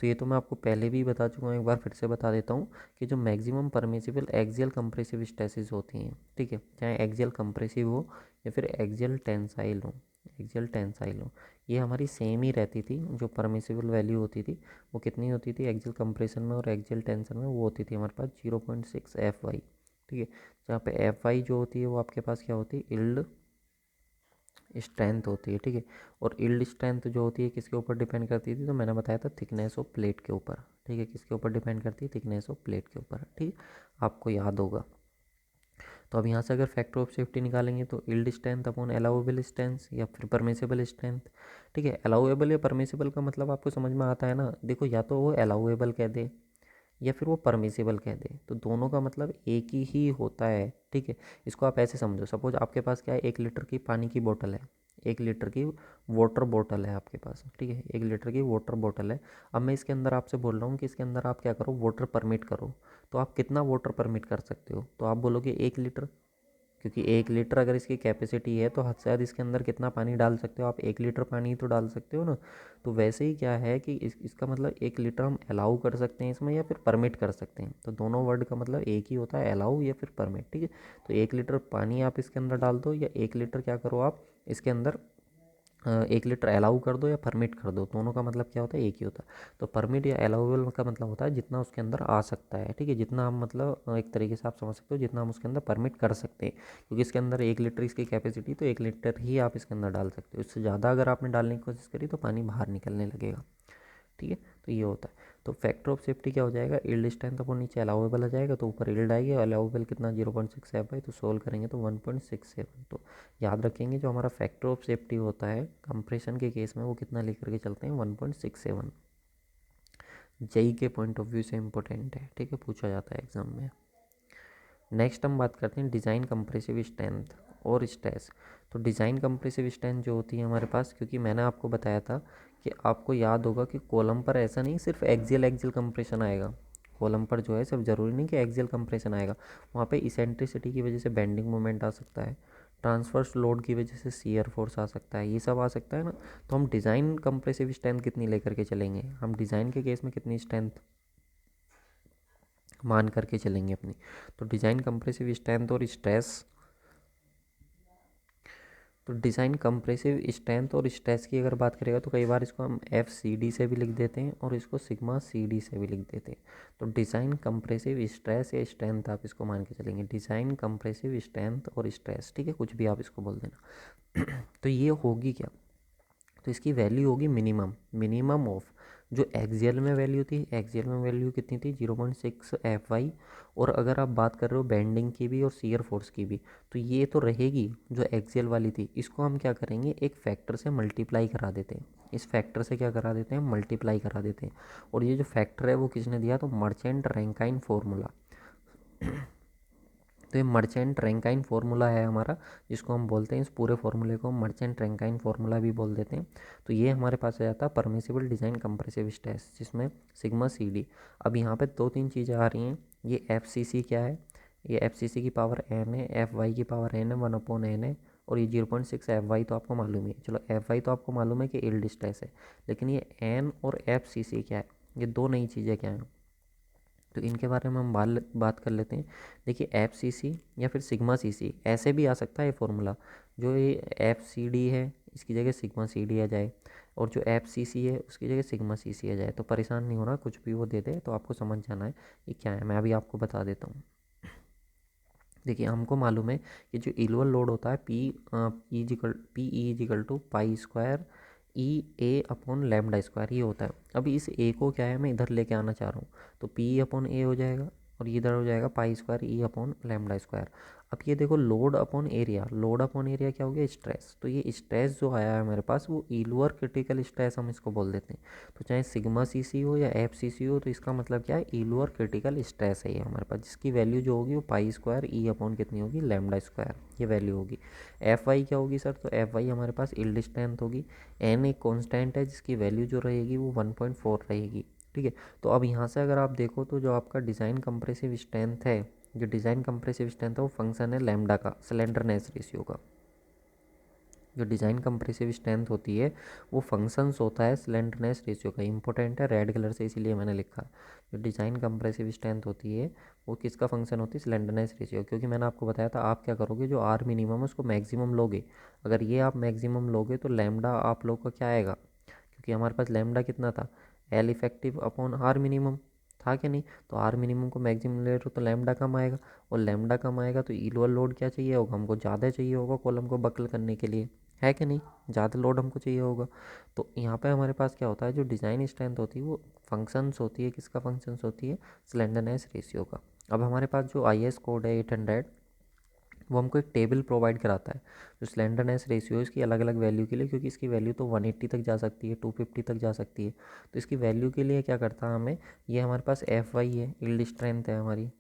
Speaker 1: तो ये तो मैं आपको पहले भी बता चुका हूँ, एक बार फिर से बता देता हूँ कि जो maximum permissible axial compressive stresses होती हैं, ठीक है, चाहे एक्सियल कंप्रेसिव हो या फिर एक्सियल टेंसाइल हो, एक्सियल टेंसाइल हो, ये हमारी सेम ही रहती थी। जो परमिसिबल वैल्यू होती थी वो कितनी होती थी एक्सियल कंप्रेशन में और एक्सियल टेंशन में, वो होती थी हमारे पास 0.6 FY, ठीक है। जहाँ पे FY जो होती है वो आपके पास क्या होती है, इल्ड स्ट्रेंथ होती है, ठीक है। और इल्ड स्ट्रेंथ जो होती है किसके ऊपर डिपेंड करती थी, तो मैंने बताया था थिकनेस ऑफ प्लेट के ऊपर, ठीक है, किसके ऊपर डिपेंड करती है, थिकनेस ऑफ प्लेट के ऊपर, ठीक, आपको याद होगा। तो अब यहाँ से अगर फैक्टर ऑफ सेफ्टी निकालेंगे तो yield strength upon allowable strength या फिर परमिसिबल स्ट्रेंथ, ठीक है। अलाउएबल या परमिसिबल का मतलब आपको समझ में आता है ना, देखो या तो वो अलाउएबल कह दे या फिर वो परमिसिबल कह दे, तो दोनों का मतलब एक ही होता है, ठीक है। इसको आप ऐसे समझो, सपोज आपके पास क्या है, 1 लीटर की पानी की बोतल है, 1 लीटर की वाटर बोतल है आपके पास, ठीक है, 1 लीटर की वाटर बोतल है। अब मैं इसके अंदर आपसे बोल रहा हूँ कि इसके अंदर आप क्या करो, वाटर परमिट करो, तो आप कितना वाटर परमिट कर सकते हो, तो आप बोलोगे 1 लीटर, क्योंकि 1 लीटर अगर इसकी कैपेसिटी है तो हद से ज़्यादा इसके अंदर कितना पानी डाल सकते हो आप, 1 लीटर पानी ही तो डाल सकते हो ना। तो वैसे ही क्या है कि इसका मतलब 1 लीटर हम अलाउ कर सकते हैं इसमें या फिर परमिट कर सकते हैं, तो दोनों वर्ड का मतलब एक ही होता है, अलाउ या फिर परमिट, ठीक है। तो 1 लीटर पानी आप इसके अंदर डाल दो या 1 लीटर क्या करो आप इसके अंदर 1 लीटर अलाउ कर दो या परमिट कर दो, दोनों का मतलब क्या होता है, एक ही होता है। तो परमिट या अलाउएबल का मतलब होता है जितना उसके अंदर आ सकता है, ठीक है, जितना हम मतलब एक तरीके से आप समझ सकते हो जितना हम उसके अंदर परमिट कर सकते हैं, क्योंकि इसके अंदर 1 लीटर इसकी कैपेसिटी, तो 1 लीटर ही आप इसके अंदर डाल सकते हो, इससे ज़्यादा अगर आपने डालने की कोशिश करी तो पानी बाहर निकलने लगेगा, ठीक है। तो ये होता है। तो फैक्टर ऑफ सेफ्टी क्या हो जाएगा, इल्ड स्ट्रेंथ अपॉन नीचे अलाउएबल आ जाएगा, तो ऊपर इल्ड आएगी, अलाउएबल कितना 0.6 है, तो सोल्व करेंगे तो 1.67। तो याद रखेंगे जो हमारा फैक्टर ऑफ सेफ्टी होता है कंप्रेशन के केस में वो कितना लेकर के चलते हैं, 1.67। जेई के पॉइंट ऑफ व्यू से इम्पोर्टेंट है, ठीक है, पूछा जाता है एग्जाम में। नेक्स्ट हम बात करते हैं डिज़ाइन कंप्रेसिव स्ट्रेंथ और स्ट्रेस। तो डिज़ाइन कंप्रेसिव स्ट्रेंथ जो होती है हमारे पास, क्योंकि मैंने आपको बताया था कि आपको याद होगा कि कॉलम पर ऐसा नहीं सिर्फ एक्सियल एक्सियल कंप्रेशन आएगा, कॉलम पर जो है सिर्फ ज़रूरी नहीं कि एक्सियल कंप्रेशन आएगा, वहाँ पे इसेंट्रिसिटी की वजह से बेंडिंग मोमेंट आ सकता है, ट्रांसवर्स लोड की वजह से शियर फोर्स आ सकता है, ये सब आ सकता है ना। तो हम डिज़ाइन कंप्रेसिव स्ट्रेंथ कितनी लेकर के चलेंगे, हम डिज़ाइन के केस में कितनी स्ट्रेंथ मान करके चलेंगे अपनी। तो डिज़ाइन कंप्रेसिव स्ट्रेंथ और स्ट्रेस, तो डिज़ाइन कंप्रेसिव स्ट्रेंथ और स्ट्रेस की अगर बात करेगा तो कई बार इसको हम FCD से भी लिख देते हैं और इसको सिग्मा CD से भी लिख देते हैं। तो डिज़ाइन कंप्रेसिव स्ट्रेस या स्ट्रेंथ आप इसको मान के चलेंगे, डिज़ाइन कंप्रेसिव स्ट्रेंथ और स्ट्रेस, ठीक है, कुछ भी आप इसको बोल देना। तो ये होगी क्या, तो इसकी वैल्यू होगी मिनिमम, मिनिमम ऑफ जो एक्सियल में वैल्यू थी, एक्सियल में वैल्यू कितनी थी 0.6 FY, और अगर आप बात कर रहे हो बेंडिंग की भी और शियर फोर्स की भी, तो ये तो रहेगी जो एक्सियल वाली थी, इसको हम क्या करेंगे एक फैक्टर से मल्टीप्लाई करा देते हैं, इस फैक्टर से क्या करा देते हैं, मल्टीप्लाई करा देते हैं। और ये जो फैक्टर है वो किसने दिया, तो मर्चेंट रैंकाइन फॉर्मूला, तो ये मर्चेंट रैंकाइन फार्मूला है हमारा, जिसको हम बोलते हैं, इस पूरे फार्मूले को हम मर्चेंट रैंकाइन फार्मूला भी बोल देते हैं। तो ये हमारे पास आ जाता है परमिसिबल डिज़ाइन कंप्रेसिव स्ट्रेस, जिसमें सिग्मा सी डी। अब यहाँ पे 2-3 चीज़ें आ रही हैं। ये एफ सी सी क्या है? ये एफ सी सी की पावर एन है, एफ वाई की पावर एन है, 1/n है, और ये 0.6 एफ वाई तो आपको मालूम ही है। चलो एफ वाई तो आपको मालूम है कि यील्ड स्ट्रेस है, लेकिन ये एन और एफ सी सी क्या है? ये दो नई चीज़ें क्या हैं, तो इनके बारे में हम बात कर लेते हैं। देखिए एफ सी सी या फिर सिग्मा सी सी ऐसे भी आ सकता है ये फॉर्मूला। जो ये एफ सी डी है इसकी जगह सिग्मा सी डी आ जाए, और जो एफ सी सी है उसकी जगह सिग्मा सी सी आ जाए। तो परेशान नहीं होना, कुछ भी वो दे दे तो आपको समझ जाना है ये क्या है। मैं अभी आपको बता देता हूँ। देखिए हमको मालूम है कि जो इलुअल लोड होता है P E equal to pi square E A upon lambda square, ये होता है। अभी इस ए को क्या है, मैं इधर लेके आना चाह रहा हूँ, तो पी अपॉन ए हो जाएगा, और इधर हो जाएगा पाई स्क्वायर ई अपॉन लैम्डा स्क्वायर। अब ये देखो load upon area, load upon area क्या हो गया? स्ट्रेस। तो ये स्ट्रेस जो आया है मेरे पास वो इलुअर क्रिटिकल स्ट्रेस हम इसको बोल देते हैं। तो चाहे सिग्मा सी सी हो या एफ सी सी हो, तो इसका मतलब क्या है? इलुअर क्रिटिकल स्ट्रेस है ये हमारे पास, जिसकी वैल्यू जो होगी वो पाई स्क्वायर ई अपॉन कितनी होगी? लैम्डा स्क्वायर, ये वैल्यू होगी। एफ वाई क्या होगी सर? तो एफ वाई हमारे पास यील्ड स्ट्रेंथ होगी। एन एक कांस्टेंट है जिसकी वैल्यू जो रहेगी वो 1.4 रहेगी। ठीक है। तो अब यहाँ से अगर आप देखो तो जो आपका डिज़ाइन कंप्रेसिव स्ट्रेंथ है, जो डिज़ाइन कंप्रेसिव स्ट्रेंथ है वो फंक्शन है लैम्डा का, स्लेंडरनेस रेशियो का। जो डिज़ाइन कंप्रेसिव स्ट्रेंथ होती है वो फंक्शंस होता है स्लेंडरनेस रेशियो का। इंपॉर्टेंट है रेड कलर से इसीलिए मैंने लिखा। जो डिज़ाइन कंप्रेसिव स्ट्रेंथ होती है वो किसका फंक्शन होती है? Slenderness ratio. क्योंकि मैंने आपको बताया था आप क्या करोगे, जो आर मिनिमम है उसको मैक्सिमम लोगे। अगर ये आप मैक्सिमम लोगे तो लैम्डा आप लोग का क्या आएगा? क्योंकि हमारे पास लैम्डा कितना था? L effective upon are minimum था कि नहीं? तो आर मिनिमम को मैक्सिमम ले रहे हो तो लैम्डा कम आएगा, और लैम्डा कम आएगा तो इलुअल लोड क्या चाहिए होगा? हमको ज़्यादा चाहिए होगा कॉलम को बकल करने के लिए, है कि नहीं? ज़्यादा लोड हमको चाहिए होगा। तो यहाँ पे हमारे पास क्या होता है, जो डिज़ाइन स्ट्रेंथ होती है वो फंक्शंस होती है, किसका फंक्शंस होती है? स्लेंडरनेस रेशियो का। अब हमारे पास जो आई एस कोड है 800, वो हमको एक टेबल प्रोवाइड कराता है जो स्लेंडरनेस रेशियो इसकी अलग अलग वैल्यू के लिए, क्योंकि इसकी वैल्यू तो 180 तक जा सकती है, 250 तक जा सकती है। तो इसकी वैल्यू के लिए क्या करता है हमें, ये हमारे पास एफ वाई है, यील्ड स्ट्रेंथ है हमारी,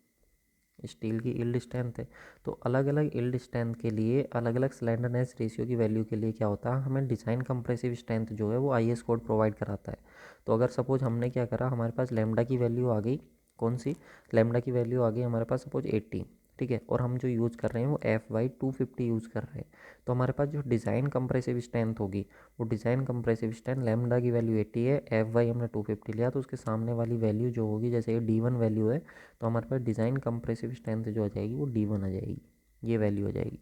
Speaker 1: स्टील की यील्ड स्ट्रेंथ है। तो अलग अलग यील्ड स्ट्रेंथ के लिए अलग अलग स्लेंडरनेस रेशियो की वैल्यू के लिए क्या होता है, हमें डिज़ाइन कंप्रेसिव स्ट्रेंथ जो है वो आई एस कोड प्रोवाइड कराता है। तो अगर सपोज हमने क्या करा, हमारे पास लैम्डा की वैल्यू आ गई, कौन सी? लैम्डा की वैल्यू आ गई हमारे पास सपोज 80। ठीक है, और हम जो यूज़ कर रहे हैं वो एफ वाई 250 यूज़ कर रहे हैं। तो हमारे पास जो डिज़ाइन कंप्रेसिव स्ट्रेंथ होगी वो डिज़ाइन कंप्रेसिव स्ट्रेंथ लैम्डा की वैल्यू 80 है, एफ वाई हमने 250 लिया, तो उसके सामने वाली वैल्यू जो होगी, जैसे ये D1 वैल्यू है, तो हमारे पास डिज़ाइन कंप्रेसिव स्ट्रेंथ जो आ जाएगी वो D1 आ जाएगी, ये वैल्यू आ जाएगी।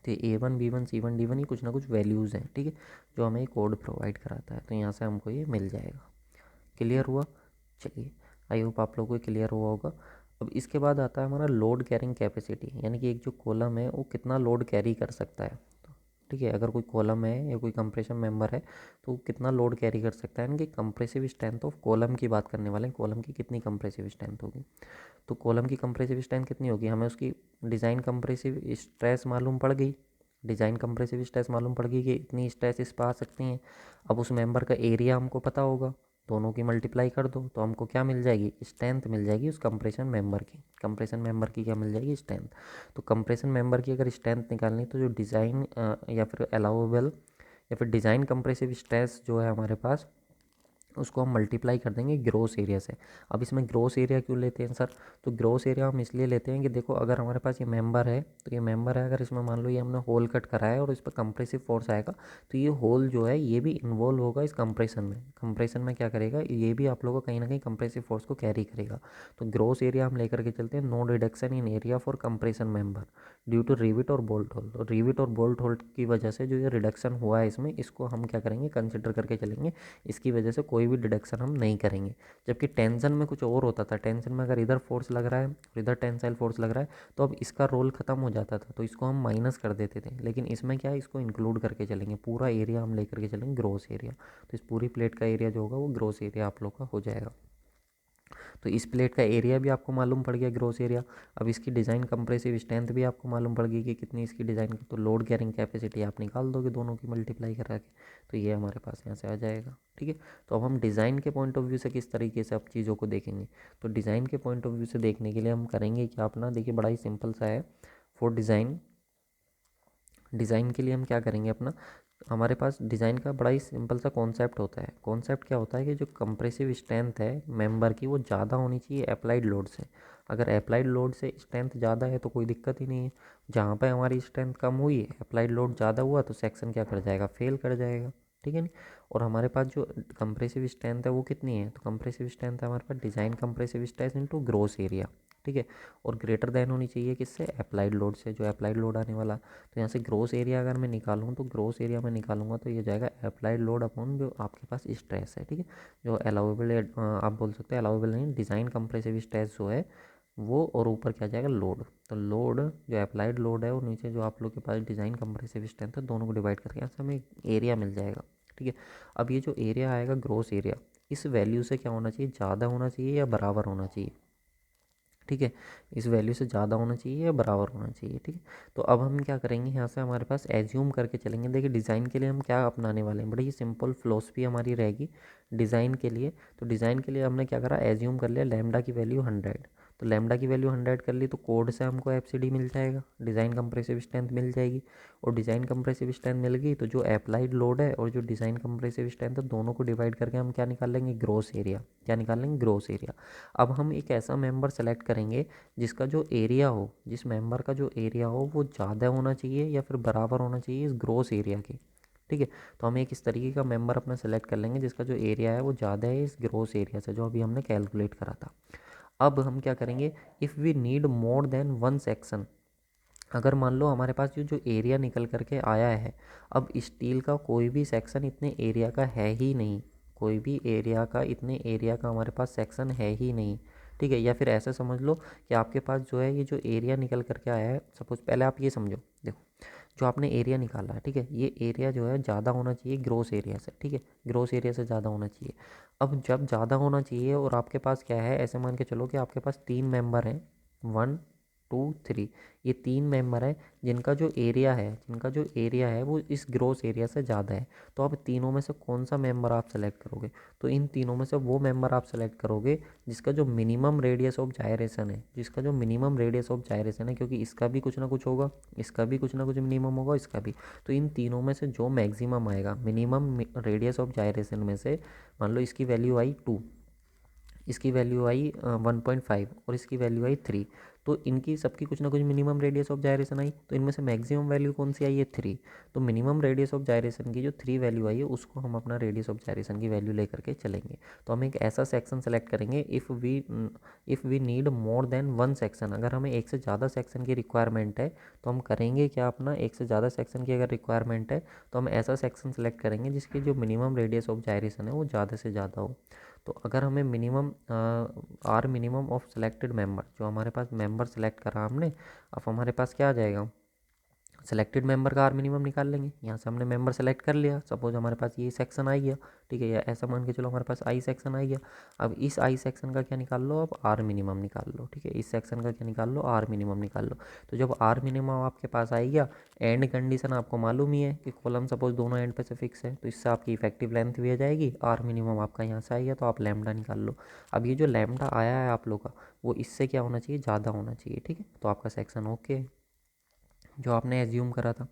Speaker 1: तो A1 B1 C1 D1 ये कुछ ना कुछ वैल्यूज़ हैं, ठीक है, जो हमें कोड प्रोवाइड कराता है। तो यहाँ से हमको ये मिल जाएगा। क्लियर हुआ? चलिए, आई होप आप लोगों को क्लियर हुआ होगा। अब इसके बाद आता है हमारा लोड कैरिंग कैपेसिटी, यानी कि एक जो कॉलम है वो कितना लोड कैरी कर सकता है। ठीक है, अगर कोई कॉलम है या कोई कंप्रेशन मेंबर है तो कितना लोड कैरी कर सकता है, यानी कि कंप्रेसिव स्ट्रेंथ ऑफ कॉलम की बात करने वाले हैं। कॉलम की कितनी कंप्रेसिव स्ट्रेंथ होगी? तो कॉलम की कंप्रेसिव स्ट्रेंथ कितनी होगी, हमें उसकी डिज़ाइन कंप्रेसिव स्ट्रेस मालूम पड़ गई। डिज़ाइन कंप्रेसिव स्ट्रेस मालूम पड़ गई कि इतनी स्ट्रेस इस पर आ सकती हैं। अब उस मेंबर का एरिया हमको पता होगा, दोनों की मल्टीप्लाई कर दो तो हमको क्या मिल जाएगी? स्ट्रेंथ मिल जाएगी उस कंप्रेशन मेंबर की। कंप्रेशन मेंबर की क्या मिल जाएगी? स्ट्रेंथ। तो कंप्रेशन मेंबर की अगर स्ट्रेंथ निकालनी तो जो डिज़ाइन या फिर अलाउेबल या फिर डिज़ाइन कंप्रेसिव स्ट्रेस जो है हमारे पास, उसको हम मल्टीप्लाई कर देंगे ग्रोस एरिया से। अब इसमें ग्रोस एरिया क्यों लेते हैं सर? तो ग्रोस एरिया हम इसलिए लेते हैं कि देखो अगर हमारे पास ये मेंबर है, तो ये मेंबर है, अगर इसमें मान लो ये हमने होल कट करा है और इस पर कंप्रेसिव फोर्स आएगा, तो ये होल जो है ये भी इन्वॉल्व होगा इस कंप्रेशन में। कंप्रेशन में क्या करेगा, ये भी आप लोगों को कहीं ना कहीं कंप्रेसिव फोर्स को कैरी करेगा। तो ग्रोस एरिया हम लेकर के चलते हैं, no reduction in area for compression member due to rivet और बोल्ट होल। तो रिविट और बोल्ट होल की वजह से जो ये रिडक्शन हुआ है इसमें, इसको हम क्या करेंगे, कंसिडर करके चलेंगे। इसकी वजह से कोई भी डिडक्शन हम नहीं करेंगे। जबकि टेंशन में कुछ और होता था, टेंशन में अगर इधर फोर्स लग रहा है और इधर टेंसाइल फोर्स लग रहा है तो अब इसका रोल ख़त्म हो जाता था, तो इसको हम माइनस कर देते थे। लेकिन इसमें क्या है, इसको इंक्लूड करके चलेंगे, पूरा एरिया हम लेकर के चलेंगे ग्रोस एरिया। तो इस पूरी प्लेट का एरिया जो होगा वो ग्रोस एरिया आप लोग का हो जाएगा। तो इस प्लेट का एरिया भी आपको मालूम पड़ गया, ग्रॉस एरिया। अब इसकी डिज़ाइन कंप्रेसिव स्ट्रेंथ भी आपको मालूम पड़ गई कि कितनी इसकी डिज़ाइन की, तो लोड कैरिंग कैपेसिटी आप निकाल दोगे दोनों की मल्टीप्लाई करा के, तो ये हमारे पास यहाँ से आ जाएगा। ठीक है, तो अब हम डिज़ाइन के पॉइंट ऑफ व्यू से किस तरीके से अब चीज़ों को देखेंगे, तो डिज़ाइन के पॉइंट ऑफ व्यू से देखने के लिए हम करेंगे क्या अपना, देखिए बड़ा ही सिंपल सा है। फॉर डिज़ाइन के लिए हम क्या करेंगे अपना, हमारे पास डिज़ाइन का बड़ा ही सिंपल सा कॉन्सेप्ट होता है। कॉन्सेप्ट क्या होता है कि जो कंप्रेसिव स्ट्रेंथ है मेंबर की वो ज़्यादा होनी चाहिए अप्लाइड लोड से। अगर अप्लाइड लोड से स्ट्रेंथ ज़्यादा है तो कोई दिक्कत ही नहीं है। जहाँ पे हमारी स्ट्रेंथ कम हुई है, अप्लाइड लोड ज़्यादा हुआ, तो सेक्शन क्या कर जाएगा, फेल कर जाएगा। ठीक है नहीं, और हमारे पास जो कंप्रेसिव स्ट्रेंथ है वो कितनी है, तो कंप्रेसिव स्ट्रेंथ है हमारे पास design compressive strength into gross area. ठीक है, और ग्रेटर देन होनी चाहिए किससे, अप्लाइड लोड से, जो अप्लाइड लोड आने वाला। तो यहाँ से ग्रॉस एरिया अगर मैं निकालूँ तो ग्रॉस एरिया में निकालूंगा तो ये जाएगा अप्लाइड लोड अपॉन जो आपके पास स्ट्रेस है। ठीक है, जो अलाउेबल है, आप बोल सकते हैं अलाउेबल नहीं, डिज़ाइन कंप्रेसिव स्ट्रेस जो है वो, और ऊपर क्या जाएगा लोड। तो लोड जो अप्लाइड लोड है और नीचे जो आप लोग के पास डिज़ाइन कंप्रेसिव स्ट्रेंथ है, दोनों को डिवाइड करके यहाँ से हमें एरिया मिल जाएगा। ठीक है, अब ये जो एरिया आएगा ग्रॉस एरिया, इस वैल्यू से क्या होना चाहिए, ज़्यादा होना चाहिए या बराबर होना चाहिए। ठीक है, इस वैल्यू से ज़्यादा होना चाहिए या बराबर होना चाहिए। ठीक है, तो अब हम क्या करेंगे, यहाँ से हमारे पास एज्यूम करके चलेंगे। देखिए डिज़ाइन के लिए हम क्या अपनाने वाले हैं, बड़ी ही सिंपल फिलोसफी हमारी रहेगी डिज़ाइन के लिए। तो डिज़ाइन के लिए हमने क्या करा, एज्यूम कर लिया लैम्डा की वैल्यू 100। तो लैम्डा की वैल्यू 100 कर ली तो कोड से हमको एफसीडी मिल जाएगा, डिज़ाइन कंप्रेसिव स्ट्रेंथ मिल जाएगी। और डिज़ाइन कंप्रेसिव स्ट्रेंथ मिल गई तो जो अप्लाइड लोड है और जो डिज़ाइन कंप्रेसिव स्ट्रेंथ है, दोनों को डिवाइड करके हम क्या निकाल लेंगे, ग्रॉस एरिया। क्या निकाल लेंगे, ग्रॉस एरिया। अब हम एक ऐसा मेंबर सेलेक्ट करेंगे जिसका जो एरिया हो, जिस मेंबर का जो एरिया हो वो ज़्यादा होना चाहिए या फिर बराबर होना चाहिए इस ग्रॉस एरिया के। ठीक है, तो हम एक इस तरीके का मेंबर अपना सेलेक्ट कर लेंगे जिसका जो एरिया है वो ज़्यादा है इस ग्रॉस एरिया से, जो अभी हमने कैलकुलेट करा था। अब हम क्या करेंगे, if we need more than one section, अगर मान लो हमारे पास जो जो एरिया निकल करके आया है, अब स्टील का कोई भी सेक्शन इतने एरिया का है ही नहीं, कोई भी एरिया का, इतने एरिया का हमारे पास सेक्शन है ही नहीं। ठीक है, या फिर ऐसा समझ लो कि आपके पास जो है ये जो एरिया निकल करके आया है, सपोज पहले आप ये समझो, देखो जो आपने एरिया निकाला है, ठीक है, ये एरिया जो है ज़्यादा होना चाहिए ग्रॉस एरिया से। ठीक है, ग्रॉस एरिया से ज़्यादा होना चाहिए। अब जब ज़्यादा होना चाहिए और आपके पास क्या है, ऐसे मान के चलो कि आपके पास 3 मेंबर हैं, 1 2 3, ये 3 मेंबर हैं जिनका जो एरिया है वो इस ग्रॉस एरिया से ज़्यादा है। तो अब तीनों में से कौन सा मेंबर आप सेलेक्ट करोगे, तो इन तीनों में से वो मेंबर आप सेलेक्ट करोगे जिसका जो मिनिमम रेडियस ऑफ जायरेशन है, क्योंकि इसका भी कुछ ना कुछ होगा, इसका भी कुछ ना कुछ मिनिमम होगा, इसका भी। तो इन तीनों में से जो मैक्सिमम आएगा मिनिमम रेडियस ऑफ जायरेशन में से, मान लो इसकी वैल्यू आई 2, इसकी वैल्यू आई 1.5 और इसकी वैल्यू आई 3, तो इनकी सबकी कुछ ना कुछ मिनिमम रेडियस ऑफ जायरेशन आई, तो इनमें से मैक्सिमम वैल्यू कौन सी आई है, 3। तो मिनिमम रेडियस ऑफ जायरेशन की जो 3 वैल्यू आई है उसको हम अपना रेडियस ऑफ जायरेशन की वैल्यू लेकर के चलेंगे। तो हम एक ऐसा सेक्शन सेलेक्ट करेंगे, if we need more than one section, अगर हमें एक से ज़्यादा सेक्शन की रिक्वायरमेंट है तो हम करेंगे क्या, अपना एक से ज़्यादा सेक्शन की अगर रिक्वायरमेंट है तो हम ऐसा सेक्शन सेलेक्ट करेंगे जिसकी जो मिनिमम रेडियस ऑफ जायरेशन है वो ज़्यादा से ज़्यादा हो। तो अगर हमें मिनिमम ऑफ सेलेक्टेड मेंबर, जो हमारे पास मेंबर सेलेक्ट करा हमने, अब हमारे पास क्या आ जाएगा, सेलेक्टेड मेंबर का आर मिनिमम निकाल लेंगे। यहाँ से हमने मेंबर सेलेक्ट कर लिया, सपोज हमारे पास ये सेक्शन आ गया। ठीक है, या ऐसा मान के चलो हमारे पास आई सेक्शन आ गया। अब इस आई सेक्शन का क्या निकाल लो, अब आर मिनिमम निकाल लो। ठीक है, इस सेक्शन का क्या निकाल लो, आर मिनिमम निकाल लो। तो जब आर मिनिमम आपके पास आ गया, एंड कंडीशन आपको मालूम ही है कि कॉलम सपोज दोनों एंड पे से फिक्स है, तो इससे आपकी इफेक्टिव लेंथ भी आ जाएगी। आर मिनिमम आपका यहाँ से आ गया तो आप लैम्डा निकाल लो। अब ये जो लैम्डा आया है आप लोग का, वो इससे क्या होना चाहिए, ज़्यादा होना चाहिए। ठीक है, तो आपका सेक्शन ओके है जो आपने एज्यूम करा था।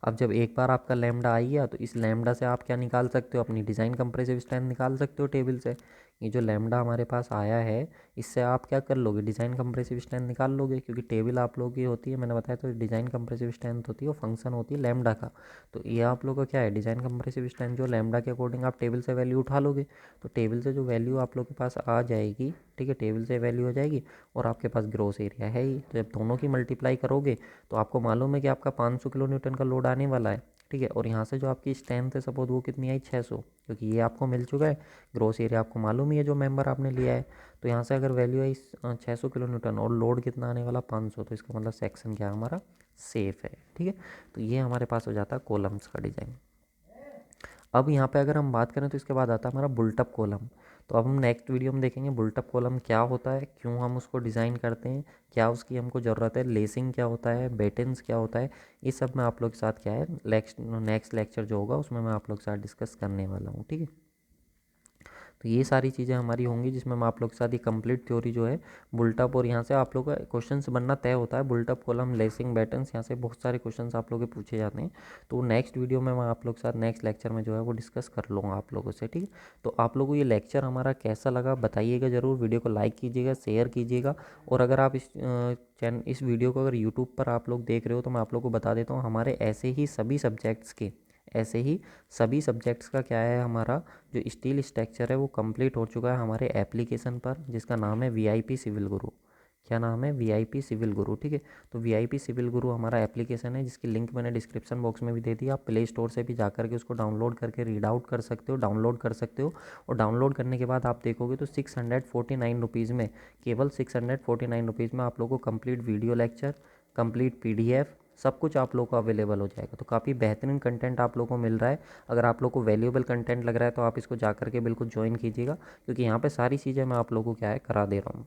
Speaker 1: अब जब एक बार आपका लैम्डा आ गया तो इस लैम्डा से आप क्या निकाल सकते हो, अपनी डिज़ाइन कंप्रेसिव स्ट्रेंथ निकाल सकते हो टेबल से। ये जो लैम्डा हमारे पास आया है इससे आप क्या कर लोगे, डिज़ाइन कंप्रेसिव स्ट्रेंथ निकाल लोगे, क्योंकि टेबल आप लोगों की होती है, मैंने बताया तो डिज़ाइन कंप्रेसिव स्ट्रेंथ होती है, वो फंक्शन होती है लैम्डा का। तो ये आप लोगों का क्या है, डिज़ाइन कंप्रेसिव स्ट्रेंथ जो लैम्डा के अकॉर्डिंग आप टेबल से वैल्यू उठा लोगे। तो टेबल से जो वैल्यू आप लोग के पास आ जाएगी, ठीक है, टेबल से वैल्यू आ जाएगी और आपके पास ग्रॉस एरिया है ही, तो जब दोनों की मल्टीप्लाई करोगे तो आपको मालूम है कि आपका 500 किलो न्यूटन का लोड आने वाला है। ठीक है, और यहाँ से जो आपकी स्ट्रेंथ है सपोज वो कितनी आई, 600, क्योंकि ये आपको मिल चुका है, ग्रॉस एरिया आपको मालूम ही है जो मेंबर आपने लिया है। तो यहाँ से अगर वैल्यू आई 600 किलो न्यूटन और लोड कितना आने वाला 500, तो इसका मतलब सेक्शन क्या हमारा सेफ है। ठीक है, तो ये हमारे पास हो जाता है कॉलम्स का डिज़ाइन। अब यहाँ पे अगर हम बात करें तो इसके बाद आता है हमारा बुल्टअप कॉलम। तो अब हम नेक्स्ट वीडियो में देखेंगे बुल्टअप कॉलम क्या होता है, क्यों हम उसको डिज़ाइन करते हैं, क्या उसकी हमको ज़रूरत है, लेसिंग क्या होता है, बेटेंस क्या होता है, ये सब मैं आप लोग के साथ क्या है नेक्स्ट लेक्चर जो होगा उसमें मैं आप लोग के साथ डिस्कस करने वाला हूँ। ठीक है, तो ये सारी चीज़ें हमारी होंगी जिसमें मैं आप लोग के साथ ये कंप्लीट थ्योरी जो है बुल्टअप, और यहाँ से आप लोग का क्वेश्चन बनना तय होता है। बुल्टअप कॉलम, लेसिंग, बैटन्स, यहाँ से बहुत सारे क्वेश्चन आप लोग के पूछे जाते हैं। तो नेक्स्ट वीडियो में मैं आप लोग के साथ नेक्स्ट लेक्चर में जो है वो डिस्कस कर लूँगा आप लोगों से। ठीक है, तो आप लोगों को ये लेक्चर हमारा कैसा लगा बताइएगा ज़रूर, वीडियो को लाइक कीजिएगा, शेयर कीजिएगा। और अगर आप इस वीडियो को अगर यूट्यूब पर आप लोग देख रहे हो तो मैं आप लोग को बता देता हूँ, हमारे ऐसे ही सभी सब्जेक्ट्स के, ऐसे ही सभी सब्जेक्ट्स का क्या है, हमारा जो स्टील स्ट्रक्चर है वो कंप्लीट हो चुका है हमारे एप्लीकेशन पर, जिसका नाम है वीआईपी सिविल गुरु। क्या नाम है? वीआईपी सिविल गुरु। ठीक है, तो वीआईपी सिविल गुरु हमारा एप्लीकेशन है जिसकी लिंक मैंने डिस्क्रिप्शन बॉक्स में भी दे दी। आप प्ले स्टोर से भी जा करके उसको डाउनलोड करके रीड आउट कर सकते हो, डाउनलोड कर सकते हो। और डाउनलोड करने के बाद आप देखोगे तो 649 रुपीज़ में, केवल 649 रुपीज़ में आप लोगों को complete video lecture, complete PDF, सब कुछ आप लोगों को अवेलेबल हो जाएगा। तो काफ़ी बेहतरीन कंटेंट आप लोगों को मिल रहा है। अगर आप लोग को वैल्यूएबल कंटेंट लग रहा है तो आप इसको जा करके बिल्कुल ज्वाइन कीजिएगा, क्योंकि यहाँ पे सारी चीज़ें मैं आप लोगों को क्या है करा दे रहा हूँ।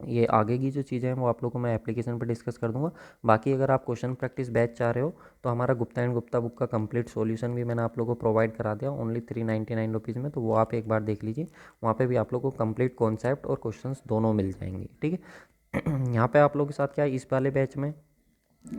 Speaker 1: ये आगे की जो चीज़ें हैं वो आप लोग को मैं एप्लीकेशन पर डिस्कस कर दूंगा। बाकी अगर आप क्वेश्चन प्रैक्टिस बैच चाह रहे हो तो हमारा गुप्ता एंड गुप्ता बुक का कंप्लीट सॉल्यूशन भी मैंने आप लोगों को प्रोवाइड करा दिया ओनली 399 रुपीज़ में, तो वो आप एक बार देख लीजिए। वहाँ पे भी आप लोग को कंप्लीट कॉन्सेप्ट और क्वेश्चंस दोनों मिल जाएंगे। ठीक है, यहाँ पे आप लोगों के साथ क्या है, इस वाले बैच में,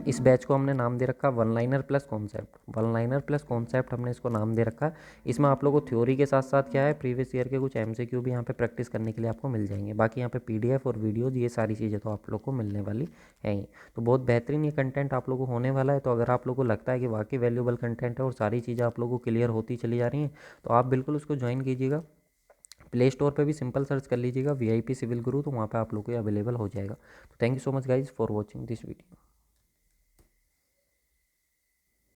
Speaker 1: इस बैच को हमने नाम दे रखा one liner plus concept. One liner plus concept हमने इसको नाम दे रखा है। इसमें आप लोगों को थ्योरी के साथ साथ क्या है, प्रीवियस ईयर के कुछ एमसीक्यू भी यहाँ पे प्रैक्टिस करने के लिए आपको मिल जाएंगे। बाकी यहाँ पे पीडीएफ और वीडियोज़, ये सारी चीज़ें तो आप लोग को मिलने वाली है ही। तो बहुत बेहतरीन ये कंटेंट आप लोगों को होने वाला है। तो अगर आप लोग को लगता है कि वाकई वैल्यूबल कंटेंट है और सारी चीज़ें आप लोगों को क्लियर होती चली जा रही हैं, तो आप बिल्कुल उसको ज्वाइन कीजिएगा। प्ले स्टोर पे भी सिंपल सर्च कर लीजिएगा वीआईपी सिविल गुरु, तो वहाँ पे आप लोग को अवेलेबल हो जाएगा। तो thank you so much guys for watching this video.